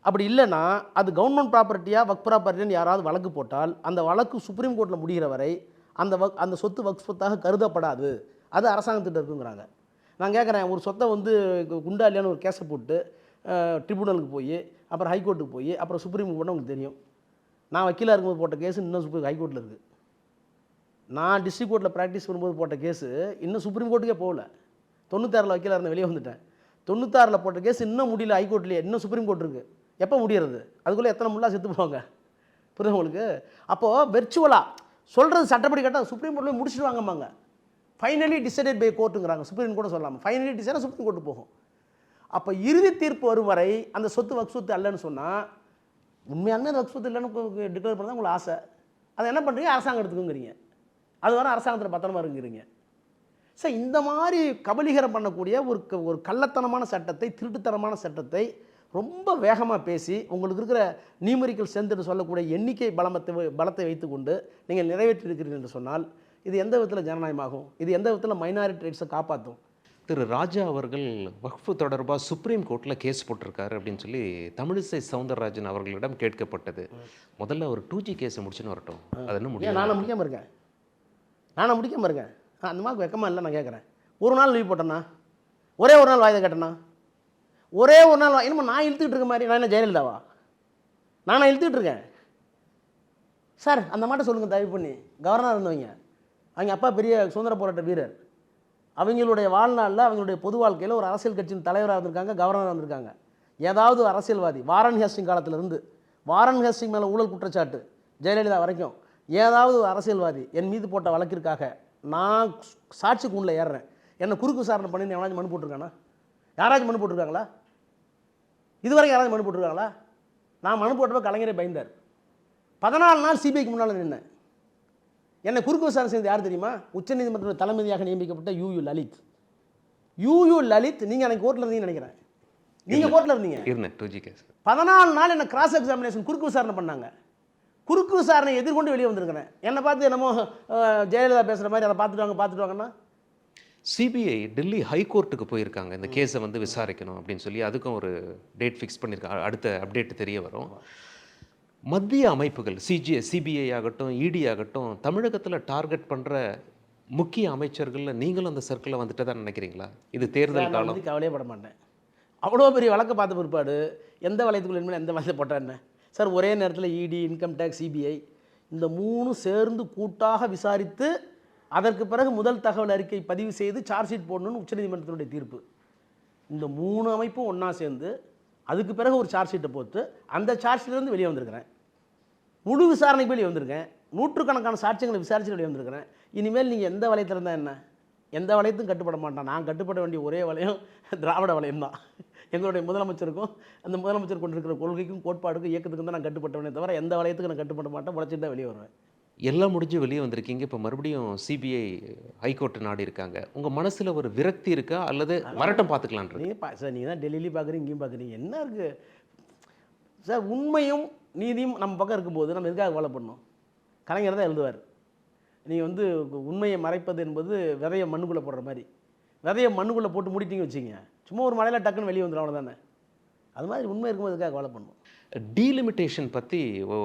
அப்படி இல்லைன்னா அது கவர்மெண்ட் ப்ராப்பர்ட்டியாக வக்ஃப் ப்ராப்பர்ட்டின்னு யாராவது வழக்கு போட்டால் அந்த வழக்கு சுப்ரீம் கோர்ட்டில் முடிகிற வரை அந்த சொத்து வக்ஃப் சொத்தாக கருதப்படாது, அது அரசாங்கத்திட்ட இருக்குங்கிறாங்க. நான் கேட்குறேன், ஒரு சொத்தை வந்து குண்டா இல்லையான்னு ஒரு கேஸை போட்டு ட்ரிபுனலுக்கு போய், அப்புறம் ஹைகோர்ட்டுக்கு போய், அப்புறம் சுப்ரீமுக்கு போனால் உங்களுக்கு தெரியும். நான் வக்கீலாக இருக்கும்போது போட்ட கேஸு இன்னும் ஹைகோர்ட்டில் இருக்குது. நான் டிஸ்ட்ரிக்ட் கோர்ட்டில் ப்ராக்டிஸ் பண்ணும்போது போட்ட கேஸு இன்னும் சுப்ரீம் கோர்ட்டுக்கே போகல. 96 வக்கீலாக இருந்தேன், வெளியே வந்துட்டேன். 96 போட்ட கேஸ் இன்னும் முடியல ஹைகோர்ட்லேயே, இன்னும் சுப்ரீம் கோர்ட் இருக்குது. எப்போ முடியறது? அதுக்குள்ளே எத்தனை முள்ளா செத்து போவாங்க, புரியுது உங்களுக்கு? அப்போது வெர்ச்சுவலாக சொல்கிறது சட்டப்படி கேட்டால் சுப்ரீம் கோர்ட்டில் முடிச்சுட்டு வாங்கம்பாங்க. ஃபைனலி டிசைடட் பை கோர்ட்டுங்கிறாங்க, சுப்ரீம் கூட சொல்லாமல். ஃபைனலி டிசைடாக சுப்ரீம் கோர்ட்டு போகும். அப்போ இறுதி தீர்ப்பு வரும் வரை அந்த சொத்து வக்ஃப் சொத்து அல்லன்னு சொன்னால், உண்மையாலுமே அந்த வக்ஃப் சொத்து இல்லைன்னு டிக்ளேர் பண்ணதான் உங்களுக்கு ஆசை. அதை என்ன பண்ணுறீங்க? அரசாங்கம் எடுத்துக்குங்கிறீங்க. அது வர அரசாங்கத்தில் பத்திரமா இருக்குங்கிறீங்க. சார், இந்த மாதிரி கபலீகரம் பண்ணக்கூடிய ஒரு கள்ளத்தனமான சட்டத்தை, திருட்டுத்தனமான சட்டத்தை ரொம்ப வேகமாக பேசி உங்களுக்கு இருக்கிற நியூமெரிக்கல் ஸ்ட்ரென்த் என்று சொல்லக்கூடிய எண்ணிக்கை பலத்தை வைத்துக்கொண்டு நீங்கள் நிறைவேற்றிருக்கிறீர்கள் என்று சொன்னால், இது எந்த விதத்தில் ஜனநாயகமாகும்? இது எந்த விதத்தில் மைனாரிட்டி ரைட்ஸை காப்பாற்றும்? திரு ராஜா அவர்கள் வக்ஃபு தொடர்பாக சுப்ரீம் கோர்ட்டில் கேஸ் போட்டிருக்காரு அப்படின்னு சொல்லி தமிழிசை சவுந்தரராஜன் அவர்களிடம் கேட்கப்பட்டது. முதல்ல ஒரு 2G கேஸை முடிச்சுன்னு வரட்டும். அது என்ன முடியும்? நானும் முடிக்காமல் இருக்கேன். அந்த மாதிரி வெக்கமாக இல்லை. நான் கேட்குறேன், ஒரு நாள் லீவ் போட்டேன்னா, ஒரே ஒரு நாள் வாய்தை கேட்டேன்னா, ஒரே ஒரு நாள் என்னமோ நான் இழுத்துக்கிட்டு இருக்க மாதிரி. நான் என்ன ஜெயலலிதாவா? நானும் இழுத்துக்கிட்டு இருக்கேன் சார். அந்த மாட்ட சொல்லுங்கள் தயவு பண்ணி. கவர்னராக இருந்தவங்க, அவங்க அப்பா பெரிய சுதந்திர போராட்ட வீரர், அவங்களுடைய வாழ்நாளில், அவங்களுடைய பொது வாழ்க்கையில் ஒரு அரசியல் கட்சியின் தலைவராக இருந்திருக்காங்க, கவர்னராக இருந்திருக்காங்க. ஏதாவது அரசியல்வாதி, வாரன் ஹேஸ்டிங் காலத்திலிருந்து, வாரன் ஹேஸ்டிங் மேலே ஊழல் குற்றச்சாட்டு ஜெயலலிதா வரைக்கும், ஏதாவது ஒரு அரசியல்வாதி என் மீது போட்ட வழக்கிற்காக நான் சாட்சி கூண்டில் ஏறுறேன், என்னை குறுக்கு விசாரணை பண்ணி எவனாச்சும் மனு போட்டிருக்கானா? யாராச்சும் மனு போட்டிருக்காங்களா? இதுவரைக்கும் யாராவது மனு போட்டிருக்காங்களா? நான் மனு போட்டப்போ கலைஞரே பயந்தார். 14 நாள் சிபிஐக்கு முன்னால் நின்னேன். என்னை குறுக்கு விசாரணை செய்தது யார் தெரியுமா? உச்சநீதிமன்ற தலைமையாக நியமிக்கப்பட்ட யூ லலித். யூ லலித், நீங்கள் எனக்கு கோர்ட்டில் இருந்தீங்கன்னு நினைக்கிறேன். நீங்கள் கோர்ட்டில் இருந்தீங்க. 14 நாள் என்னை கிராஸ் எக்ஸாமினேஷன் குறுக்கு விசாரணை பண்ணாங்க. குறுக்கு விசாரணை எதிர்கொண்டு வெளியே வந்திருக்கிறேன். என்னை பார்த்து என்னமோ ஜெயலலிதா பேசுகிற மாதிரி அதை பார்த்துட்டு சிபிஐ டெல்லி ஹைகோர்ட்டுக்கு போயிருக்காங்க இந்த கேஸை வந்து விசாரிக்கணும் அப்படின்னு சொல்லி. அதுக்கும் ஒரு டேட் ஃபிக்ஸ் பண்ணியிருக்காங்க. அடுத்த அப்டேட் தெரிய வரும். மத்திய அமைப்புகள் சிபிஐ ஆகட்டும், இடி ஆகட்டும், தமிழகத்தில் டார்கெட் பண்ணுற முக்கிய அமைச்சர்களில் நீங்களும் அந்த சர்க்கிளில் வந்துட்டு தான் நினைக்கிறீங்களா? இது தேர்தல் காலம். கவலையே பட மாட்டேன். அவ்வளோ பெரிய வழக்கை பார்த்த பிற்பாடு எந்த வளையத்துக்குள்ள இனிமேல் எந்த வளையத்தை போட்டான்னு சார், ஒரே நேரத்தில் இடி, இன்கம் டேக்ஸ், சிபிஐ இந்த 3 சேர்ந்து கூட்டாக விசாரித்து அதற்கு பிறகு முதல் தகவல் அறிக்கை பதிவு செய்து சார்ஜ் ஷீட் போடணும்னு உச்சநீதிமன்றத்தினுடைய தீர்ப்பு. இந்த 3 அமைப்பும் ஒன்றா சேர்ந்து அதுக்கு பிறகு ஒரு சார்ஜ் ஷீட்டை போட்டு அந்த சார்ஜ் ஷீட்லேருந்து வெளியே வந்திருக்கிறேன். முழு விசாரணைக்கு வெளியே வந்திருக்கேன். நூற்றுக்கணக்கான சாட்சியங்களை விசாரித்து வெளியே வந்திருக்கிறேன். இனிமேல் நீங்கள் எந்த வளையத்தில் இருந்தால் என்ன? எந்த வளையத்தும் கட்டுப்பட மாட்டான். நான் கட்டுப்பட வேண்டிய ஒரே வளையம் திராவிட வளையம் தான். எங்களுடைய முதலமைச்சருக்கும் அந்த முதலமைச்சர் கொண்டிருக்கிற கொள்கைக்கும் கோட்பாடுக்கும் இயக்கத்துக்கும் தான் நான் கட்டுப்பட்டவனே தவிர எந்த வளையத்துக்கும் நான் கட்டுப்பட மாட்டேன். உழைச்சிட்டு தான் வெளியே வருவேன். எல்லாம் முடிஞ்சு வெளியே வந்திருக்கீங்க. இப்போ மறுபடியும் சிபிஐ ஹைகோர்ட் நாடி இருக்காங்க. உங்க மனசுல ஒரு விரக்தி இருக்கா? அல்லது வரட்டும் பார்த்துக்கலான்றது? நீ சார் நீங்கள் தான் டெல்லியிலையும் பார்க்குறீங்க, இங்கேயும் பார்க்குறீங்க. என்ன இருக்குது சார்? உண்மையும் நீதியும் நம்ம பக்கம் இருக்கும்போது நம்ம எதுக்காக கவலை பண்ணணும்? கலைஞர் தான் எழுதுவார், நீங்கள் வந்து உண்மையை மறைப்பது என்பது விதையை மண்ணுக்குள்ளே போடுற மாதிரி. விதையை மண்ணுக்குள்ளே போட்டு மூடிட்டீங்க வச்சுங்க, சும்மா ஒரு மழையில் டக்குன்னு வெளியே வந்துடும், அவ்வளோதானே. அது மாதிரி உண்மை இருக்கும்போது எதுக்காக கவலை பண்ணணும்? டீலிமிட்டேஷன் பற்றி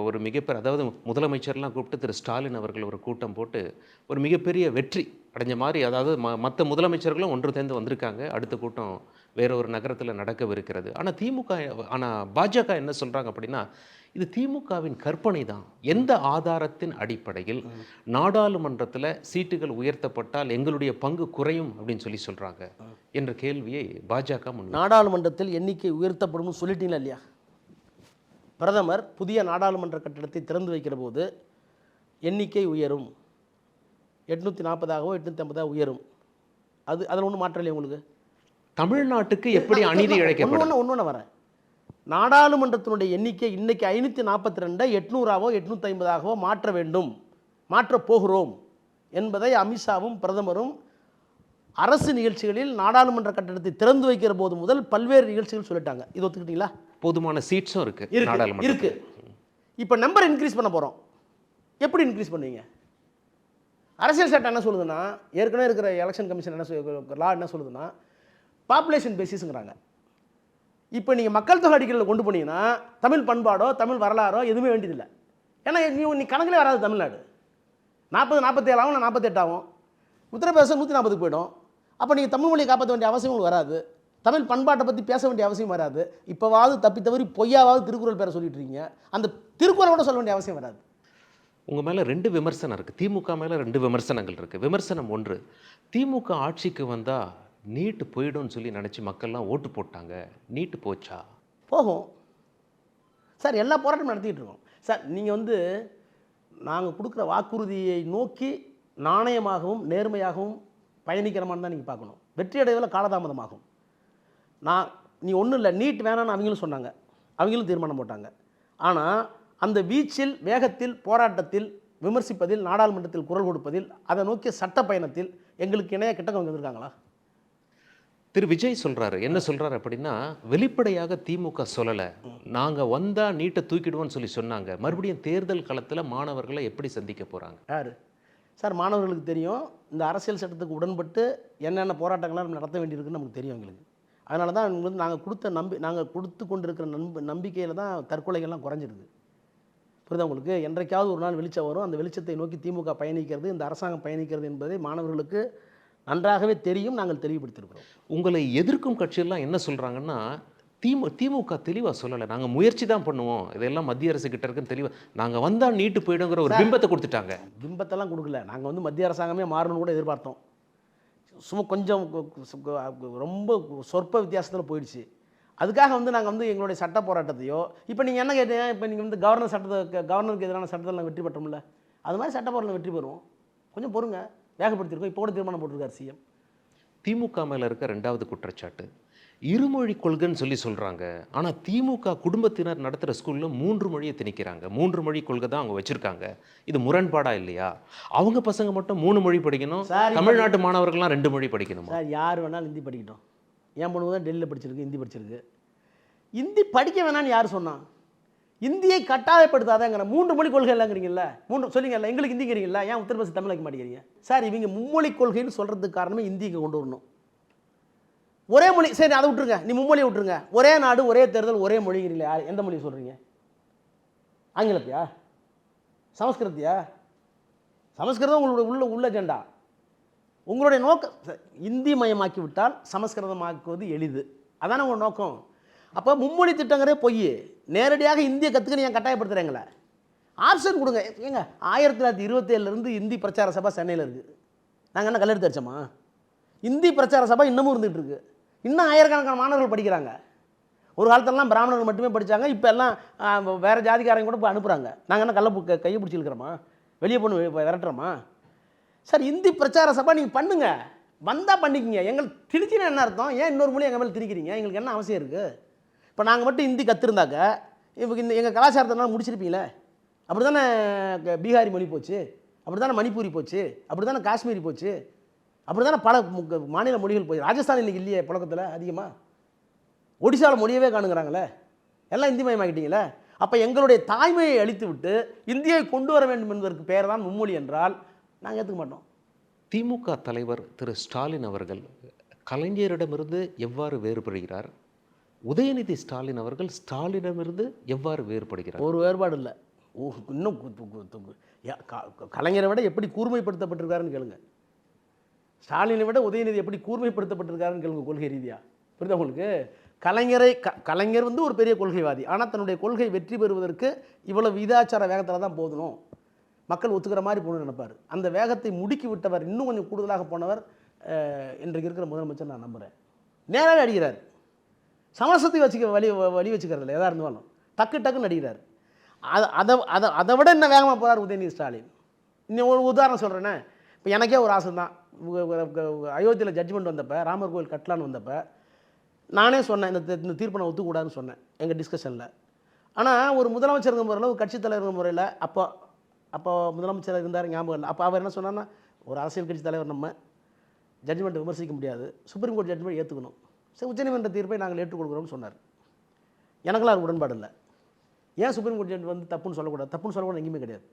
ஒரு மிகப்பெரிய, அதாவது முதலமைச்சர்லாம் கூப்பிட்டு திரு ஸ்டாலின் அவர்கள் ஒரு கூட்டம் போட்டு ஒரு மிகப்பெரிய வெற்றி அடைஞ்ச மாதிரி, அதாவது மற்ற முதலமைச்சர்களும் ஒன்று சேர்ந்து வந்திருக்காங்க. அடுத்த கூட்டம் வேற ஒரு நகரத்தில் நடக்கவிருக்கிறது. ஆனால் பாஜக என்ன சொல்கிறாங்க அப்படின்னா, இது திமுகவின் கற்பனை தான். எந்த ஆதாரத்தின் அடிப்படையில் நாடாளுமன்றத்தில் சீட்டுகள் உயர்த்தப்பட்டால் எங்களுடைய பங்கு குறையும் அப்படின்னு சொல்லி சொல்கிறாங்க என்ற கேள்வியை பாஜக முன். நாடாளுமன்றத்தில் எண்ணிக்கை உயர்த்தப்படும் சொல்லிட்டீங்களா இல்லையா? பிரதமர் புதிய நாடாளுமன்ற கட்டடத்தை திறந்து வைக்கிற போது எண்ணிக்கை உயரும், 840ஆகவோ 850 உயரும். அதில் ஒன்றும் மாற்றம் இல்லையா உங்களுக்கு? தமிழ்நாட்டுக்கு எப்படி அநீதி இழைக்கப்படும்? ஒன்று வரேன். நாடாளுமன்றத்தினுடைய எண்ணிக்கை இன்னைக்கு 542 800ஆகவோ 850ஆகவோ மாற்ற வேண்டும், மாற்றப் போகிறோம் என்பதை அமித்ஷாவும் பிரதமரும் அரசு நிகழ்ச்சிகளில் நாடாளுமன்ற கட்டடத்தை திறந்து வைக்கிற போது முதல் பல்வேறு நிகழ்ச்சிகள் சொல்லிட்டாங்க. இது ஒத்துக்கிட்டீங்களா? போதுமான சீட்ஸும் இருக்கு இருக்கு. இப்போ நம்பர் இன்க்ரீஸ் பண்ண போகிறோம். எப்படி இன்க்ரீஸ் பண்ணுவீங்க? அரசியல் சட்டம் என்ன சொல்லுதுன்னா, ஏற்கனவே இருக்கிற எலெக்ஷன் கமிஷன் லா என்ன சொல்லுதுன்னா, பாப்புலேஷன் பேசிஸுங்கிறாங்க. இப்போ நீங்கள் மக்கள் தொகை அடிப்படையில் கொண்டு போனீங்கன்னா தமிழ் பண்பாடோ தமிழ் வரலாறோ எதுவுமே வேண்டியதில்லை. ஏன்னா நீ கணக்கிலே வராது. தமிழ்நாடு 40 47 ஆகும், 48 ஆகும். உத்தரப்பிரதேசம் 140 போயிடும். அப்போ நீங்கள் தமிழ் மொழியை காப்பாற்ற வேண்டிய அவசியம் உங்களுக்கு வராது. தமிழ் பண்பாட்டை பற்றி பேச வேண்டிய அவசியம் வராது. இப்போவாவது தப்பி தவறி பொய்யாவது திருக்குறள் பேரை சொல்லிட்டு இருக்கீங்க, அந்த திருக்குறளோட சொல்ல வேண்டிய அவசியம் வராது. உங்கள் மேலே 2 விமர்சனம் இருக்குது. திமுக மேலே 2 விமர்சனங்கள் இருக்குது. விமர்சனம் 1, திமுக ஆட்சிக்கு வந்தால் நீட்டு போயிடும்னு சொல்லி நினச்சி மக்கள்லாம் ஓட்டு போட்டாங்க. நீட்டு போச்சா? போகும் சார். எல்லா போராட்டமும் நடத்திக்கிட்டு இருக்கோம் சார். நீங்கள் வந்து நாங்கள் கொடுக்குற வாக்குறுதியை நோக்கி நாணயமாகவும் நேர்மையாகவும் பயணிக்கிறமான்னு தான் நீங்கள் பார்க்கணும். வெற்றி அடைவதில் காலதாமதமாகும். நீ ஒன்றும் இல்லை, நீட் வேணான்னு அவங்களும் சொன்னாங்க, அவங்களும் தீர்மானம் போட்டாங்க. ஆனால் அந்த வீச்சில், வேகத்தில், போராட்டத்தில், விமர்சிப்பதில், நாடாளுமன்றத்தில் குரல் கொடுப்பதில், அதை நோக்கிய சட்ட பயணத்தில் எங்களுக்கு இணைய கிட்டக்க வந்திருக்காங்களா? திரு விஜய் சொல்கிறாரு, என்ன சொல்கிறாரு அப்படின்னா, வெளிப்படையாக திமுக சொல்லலை, நாங்கள் வந்தால் நீட்டை தூக்கிடுவோன்னு சொல்லி சொன்னாங்க. மறுபடியும் தேர்தல் களத்தில் மாணவர்களை எப்படி சந்திக்க போகிறாங்க? யார் சார்? மாணவர்களுக்கு தெரியும், இந்த அரசியல் சட்டத்துக்கு உடன்பட்டு என்னென்ன போராட்டங்கள்லாம் நம்ம நடத்த வேண்டியிருக்குன்னு நமக்கு தெரியும் எங்களுக்கு. அதனால தான் வந்து நாங்கள் கொடுத்து கொண்டிருக்கிற நம்பிக்கையில் தான் தற்கொலைகள்லாம் குறைஞ்சிருக்கு. புரியுதா உங்களுக்கு? என்றைக்காவது ஒரு நாள் வெளிச்சம் வரும். அந்த வெளிச்சத்தை நோக்கி திமுக பயணிக்கிறது, இந்த அரசாங்கம் பயணிக்கிறது என்பதை மாணவர்களுக்கு நன்றாகவே தெரியும். நாங்கள் தெளிவுபடுத்தியிருக்கிறோம். உங்களை எதிர்க்கும் கட்சியெல்லாம் என்ன சொல்கிறாங்கன்னா, திமுக தெளிவாக சொல்லலை, நாங்கள் முயற்சி தான் பண்ணுவோம், இதெல்லாம் மத்திய அரசு கிட்ட இருக்குன்னு தெளிவாக, நாங்கள் வந்தால் நீட்டு போயிடுங்கிற ஒரு பிம்பத்தை கொடுத்துட்டாங்க. பிம்பத்தெல்லாம் கொடுக்கல. நாங்கள் வந்து மத்திய அரசாங்கமே மாறணும்னு கூட எதிர்பார்த்தோம். சும்மா கொஞ்சம் ரொம்ப சொற்ப வித்தியாசத்தில் போயிடுச்சு. அதுக்காக வந்து நாங்கள் வந்து எங்களுடைய சட்ட போராட்டத்தையோ, இப்போ நீங்கள் என்ன கேட்டீங்க, இப்போ நீங்கள் வந்து கவர்னருக்கு எதிரான சட்டத்தில் நாங்கள் வெற்றி பெற்றோம்ல, அது மாதிரி சட்ட போராட்டம் வெற்றி பெறுவோம். கொஞ்சம் பொறுங்க, வேகப்படுத்தியிருக்கோம். இப்போ கூட தீர்மானம் போட்டிருக்காரு சிஎம். திமுக மேலே இருக்க 2வது குற்றச்சாட்டு, இருமொழி கொள்கைன்னு சொல்லி சொல்கிறாங்க. ஆனால் திமுக குடும்பத்தினர் நடத்துகிற ஸ்கூலில் 3 மொழியை திணிக்கிறாங்க. 3 மொழி கொள்கை தான் அவங்க வச்சுருக்காங்க. இது முரண்பாடா இல்லையா? அவங்க பசங்க மட்டும் 3 மொழி படிக்கணும், தமிழ்நாட்டு மாணவர்கள்லாம் 2 மொழி படிக்கணுமா? சார், யார் வேணாலும் ஹிந்தி படிக்கட்டும். என் பொண்ணு தான் டெல்லியில் படிச்சிருக்கு, ஹிந்தி படிச்சிருக்கு. ஹிந்தி படிக்க வேணான்னு யார் சொன்னான்? இந்தியை கட்டாயப்படுத்தாதங்கிற 3 மொழி கொள்கை இல்லைங்கிறீங்கல்ல, 3 சொல்லிங்கல்ல, எங்களுக்கு ஹிந்திங்கிறீங்களா, ஏன் உத்தரப்பிரதேச தமிழ் வைக்க மாட்டேங்கிறீங்க? சார், இவங்க மும்மொழி கொள்கைன்னு சொல்கிறதுக்கு காரணமே இந்திக்கு கொண்டு வரணும். ஒரே மொழி, சரி அதை விட்டுருங்க, நீ மும்மொழியை விட்டுருங்க. ஒரே நாடு ஒரே தேர்தல் ஒரே மொழிங்கிறீங்களா? எந்த மொழி சொல்கிறீங்க? ஆங்கிலத்தையா? சமஸ்கிருத்தியா? சமஸ்கிருதம் உங்களோட உள்ள அஜெண்டா. உங்களுடைய நோக்கம் இந்தி மயமாக்கி விட்டால் சமஸ்கிருதமாக்குவது எளிது, அதான உங்கள் நோக்கம். அப்போ மும்மொழி திட்டங்கிறே பொய். நேரடியாக இந்தியை கற்றுக்க நீங்கள் கட்டாயப்படுத்துகிறீங்களே. ஆப்ஷன் கொடுங்க. ஏங்க, 1927 இந்தி பிரச்சார சபை சென்னையில் இருக்குது. நாங்கள் என்ன கல்லெடுத்து அடிச்சோமா? இந்தி பிரச்சார சபை இன்னமும் இருந்துகிட்டு இருக்குது. இன்னும் ஆயிரக்கணக்கான மாணவர்கள் படிக்கிறாங்க. ஒரு காலத்திலலாம் பிராமணர்கள் மட்டுமே படித்தாங்க, இப்போ எல்லாம் வேறு ஜாதிக்காரங்க கூட இப்போ அனுப்புகிறாங்க. நாங்கள் என்ன கையை பிடிச்சிருக்கிறோமா? வெளியே பொண்ணு விரட்டுறோமா? சார், இந்தி பிரச்சார சபை நீங்கள் பண்ணுங்கள், வந்தால் பண்ணிக்கிங்க. எங்களுக்கு திணிச்சினா என்ன அர்த்தம்? ஏன் இன்னொரு மொழி எங்கள் மேலே திணிக்கிறீங்க? எங்களுக்கு என்ன அவசியம் இருக்குது? இப்போ நாங்கள் மட்டும் ஹிந்தி கற்றுருந்தாக்க இப்போ எங்கள் கலாச்சாரத்தினால முடிச்சிருப்பீங்களே. அப்படி தானே பீகாரி மொழி போச்சு, அப்படி தானே மணிப்பூரி போச்சு, அப்படி தானே காஷ்மீரி போச்சு, அப்படி தானே பல மாநில மொழிகள் போய். ராஜஸ்தான் இன்றைக்கி இல்லையே புழக்கத்தில் அதிகமாக. ஒடிசாவில் மொழியவே காணுங்கிறாங்களே, எல்லாம் இந்தி மயமாக்கிட்டீங்களே. அப்போ எங்களுடைய தாய்மையை அழித்து விட்டு இந்தியை கொண்டு வர வேண்டும் என்பதற்கு பெயர் தான் மும்மொழி என்றால் நாங்கள் ஏற்றுக்க மாட்டோம். திமுக தலைவர் திரு ஸ்டாலின் அவர்கள் கலைஞரிடமிருந்து எவ்வாறு வேறுபடுகிறார்? உதயநிதி ஸ்டாலின் அவர்கள் ஸ்டாலினிடமிருந்து எவ்வாறு வேறுபடுகிறார்? ஒரு வேறுபாடு இல்லை. இன்னும் கலைஞரை விட எப்படி கூர்மைப்படுத்தப்பட்டிருக்காருன்னு கேளுங்க. ஸ்டாலினை விட உதயநிதி எப்படி கூர்மைப்படுத்தப்பட்டிருக்காருன்னு கேளுங்க கொள்கை ரீதியாக. புரியுதா உங்களுக்கு? கலைஞர் வந்து ஒரு பெரிய கொள்கைவாதி. ஆனால் தன்னுடைய கொள்கை வெற்றி பெறுவதற்கு இவ்வளோ விதாச்சார வேகத்தில் தான் போகணும், மக்கள் ஒத்துக்கிற மாதிரி போகணும்னு நினைப்பார். அந்த வேகத்தை முடுக்கி விட்டவர், இன்னும் கொஞ்சம் கூடுதலாக போனவர் இன்றைக்கு இருக்கிற முதலமைச்சர் நான் நம்புகிறேன். நேராக அடிக்கிறார், சமரசத்தை வழி வச்சுக்கிறதில்ல. எதாக இருந்தாலும் டக்குன்னு அடிக்கிறார். அதை விட என்ன வேகமாக போகிறார் உதயநிதி ஸ்டாலின். இன்னும் ஒரு உதாரணம் சொல்கிறேன்னே, இப்போ எனக்கே ஒரு ஆசை தான். அயோத்தியில் ஜட்ஜ்மெண்ட் வந்தப்போ, ராமர் கோயில் கட்டலான்னு வந்தப்போ நானே சொன்னேன், இந்த தீர்ப்பை நான் ஒத்துக்கூடாதுன்னு சொன்னேன் எங்கள் டிஸ்கஷனில். ஆனால் ஒரு முதலமைச்சருங்கிற முறையில், ஒரு கட்சித் தலைவர் முறையில், அப்போ முதலமைச்சர் இருந்தார், ஞாபகம் இல்லை. அப்போ அவர் என்ன சொன்னார்னா, ஒரு அரசியல் கட்சி தலைவர் நம்ம ஜட்ஜ்மெண்ட்டை விமர்சிக்க முடியாது, சுப்ரீம் கோர்ட் ஜட்ஜ்மெண்ட் ஏற்றுக்கணும், சரி உச்சநீதிமன்ற தீர்ப்பை நாங்கள் ஏற்றுக்கொள்கிறோம்னு சொன்னார். எனக்கெல்லாம் அது உடன்பாடு இல்லை. ஏன் சுப்ரீம் கோர்ட் ஜட்ஜ் வந்து தப்புன்னு சொல்லக்கூடாது? தப்புன்னு சொல்லக்கூடாது எங்கேயுமே கிடையாது.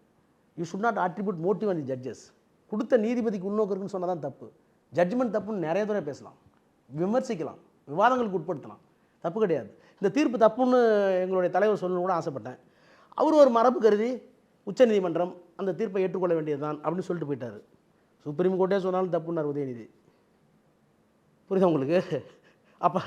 You should not attribute motive on the judges. கொடுத்த நீதிபதிக்கு உள்நோக்கம் இருக்குன்னு சொன்னால் தான் தப்பு. ஜட்ஜ்மெண்ட் தப்புன்னு நிறைய தடவை பேசலாம், விமர்சிக்கலாம், விவாதங்களுக்கு உட்படுத்தலாம், தப்பு கிடையாது. இந்த தீர்ப்பு தப்புன்னு எங்களுடைய தலைவர் சொல்லணும்னு கூட ஆசைப்பட்டேன். அவர் ஒரு மரபு கருதி உச்சநீதிமன்றம் அந்த தீர்ப்பை ஏற்றுக்கொள்ள வேண்டியது தான் அப்படின்னு சொல்லிட்டு போயிட்டார். சுப்ரீம் கோர்ட்டே சொன்னாலும் தப்புன்னார் உதயநிதி. புரியுதா உங்களுக்கு? அப்போ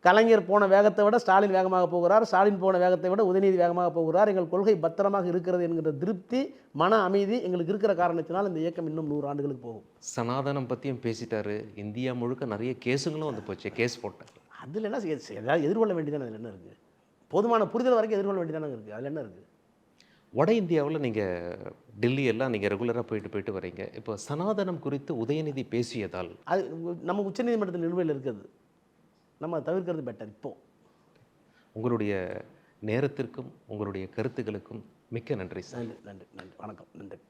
கலைஞர் போன வேகத்தை விட ஸ்டாலின் வேகமாக போகிறார், ஸ்டாலின் போன வேகத்தை விட உதயநிதி வேகமாக போகிறார். எங்கள் கொள்கை பத்திரமாக இருக்கிறது என்கிற திருப்தி, மன அமைதி எங்களுக்கு இருக்கிற காரணத்தினால் இந்த இயக்கம் இன்னும் 100 ஆண்டுகளுக்கு போகும். சனாதனம் பற்றியும் பேசிட்டாரு. இந்தியா முழுக்க நிறைய கேஸுங்களும் வந்து போச்சு, கேஸ் போட்டார். அதில் என்ன ஏதாவது எதிர்கொள்ள வேண்டியதானே? அதில் என்ன இருக்குது? போதுமான புரிதல் வரைக்கும் எதிர்கொள்ள வேண்டியதானே இருக்குது. அதில் என்ன இருக்குது? வட இந்தியாவில் நீங்கள் டெல்லி எல்லாம் நீங்கள் ரெகுலராக போயிட்டு வரீங்க. இப்போ சனாதனம் குறித்து உதயநிதி பேசியதால் அது நம்ம உச்சநீதிமன்றத்தின் நிலுவையில் இருக்குது, நம்ம தவிர்க்கிறது பெட்டர். இப்போது உங்களுடைய நேரத்திற்கும் உங்களுடைய கருத்துக்களுக்கும் மிக்க நன்றி சார். நன்றி. வணக்கம். நன்றி.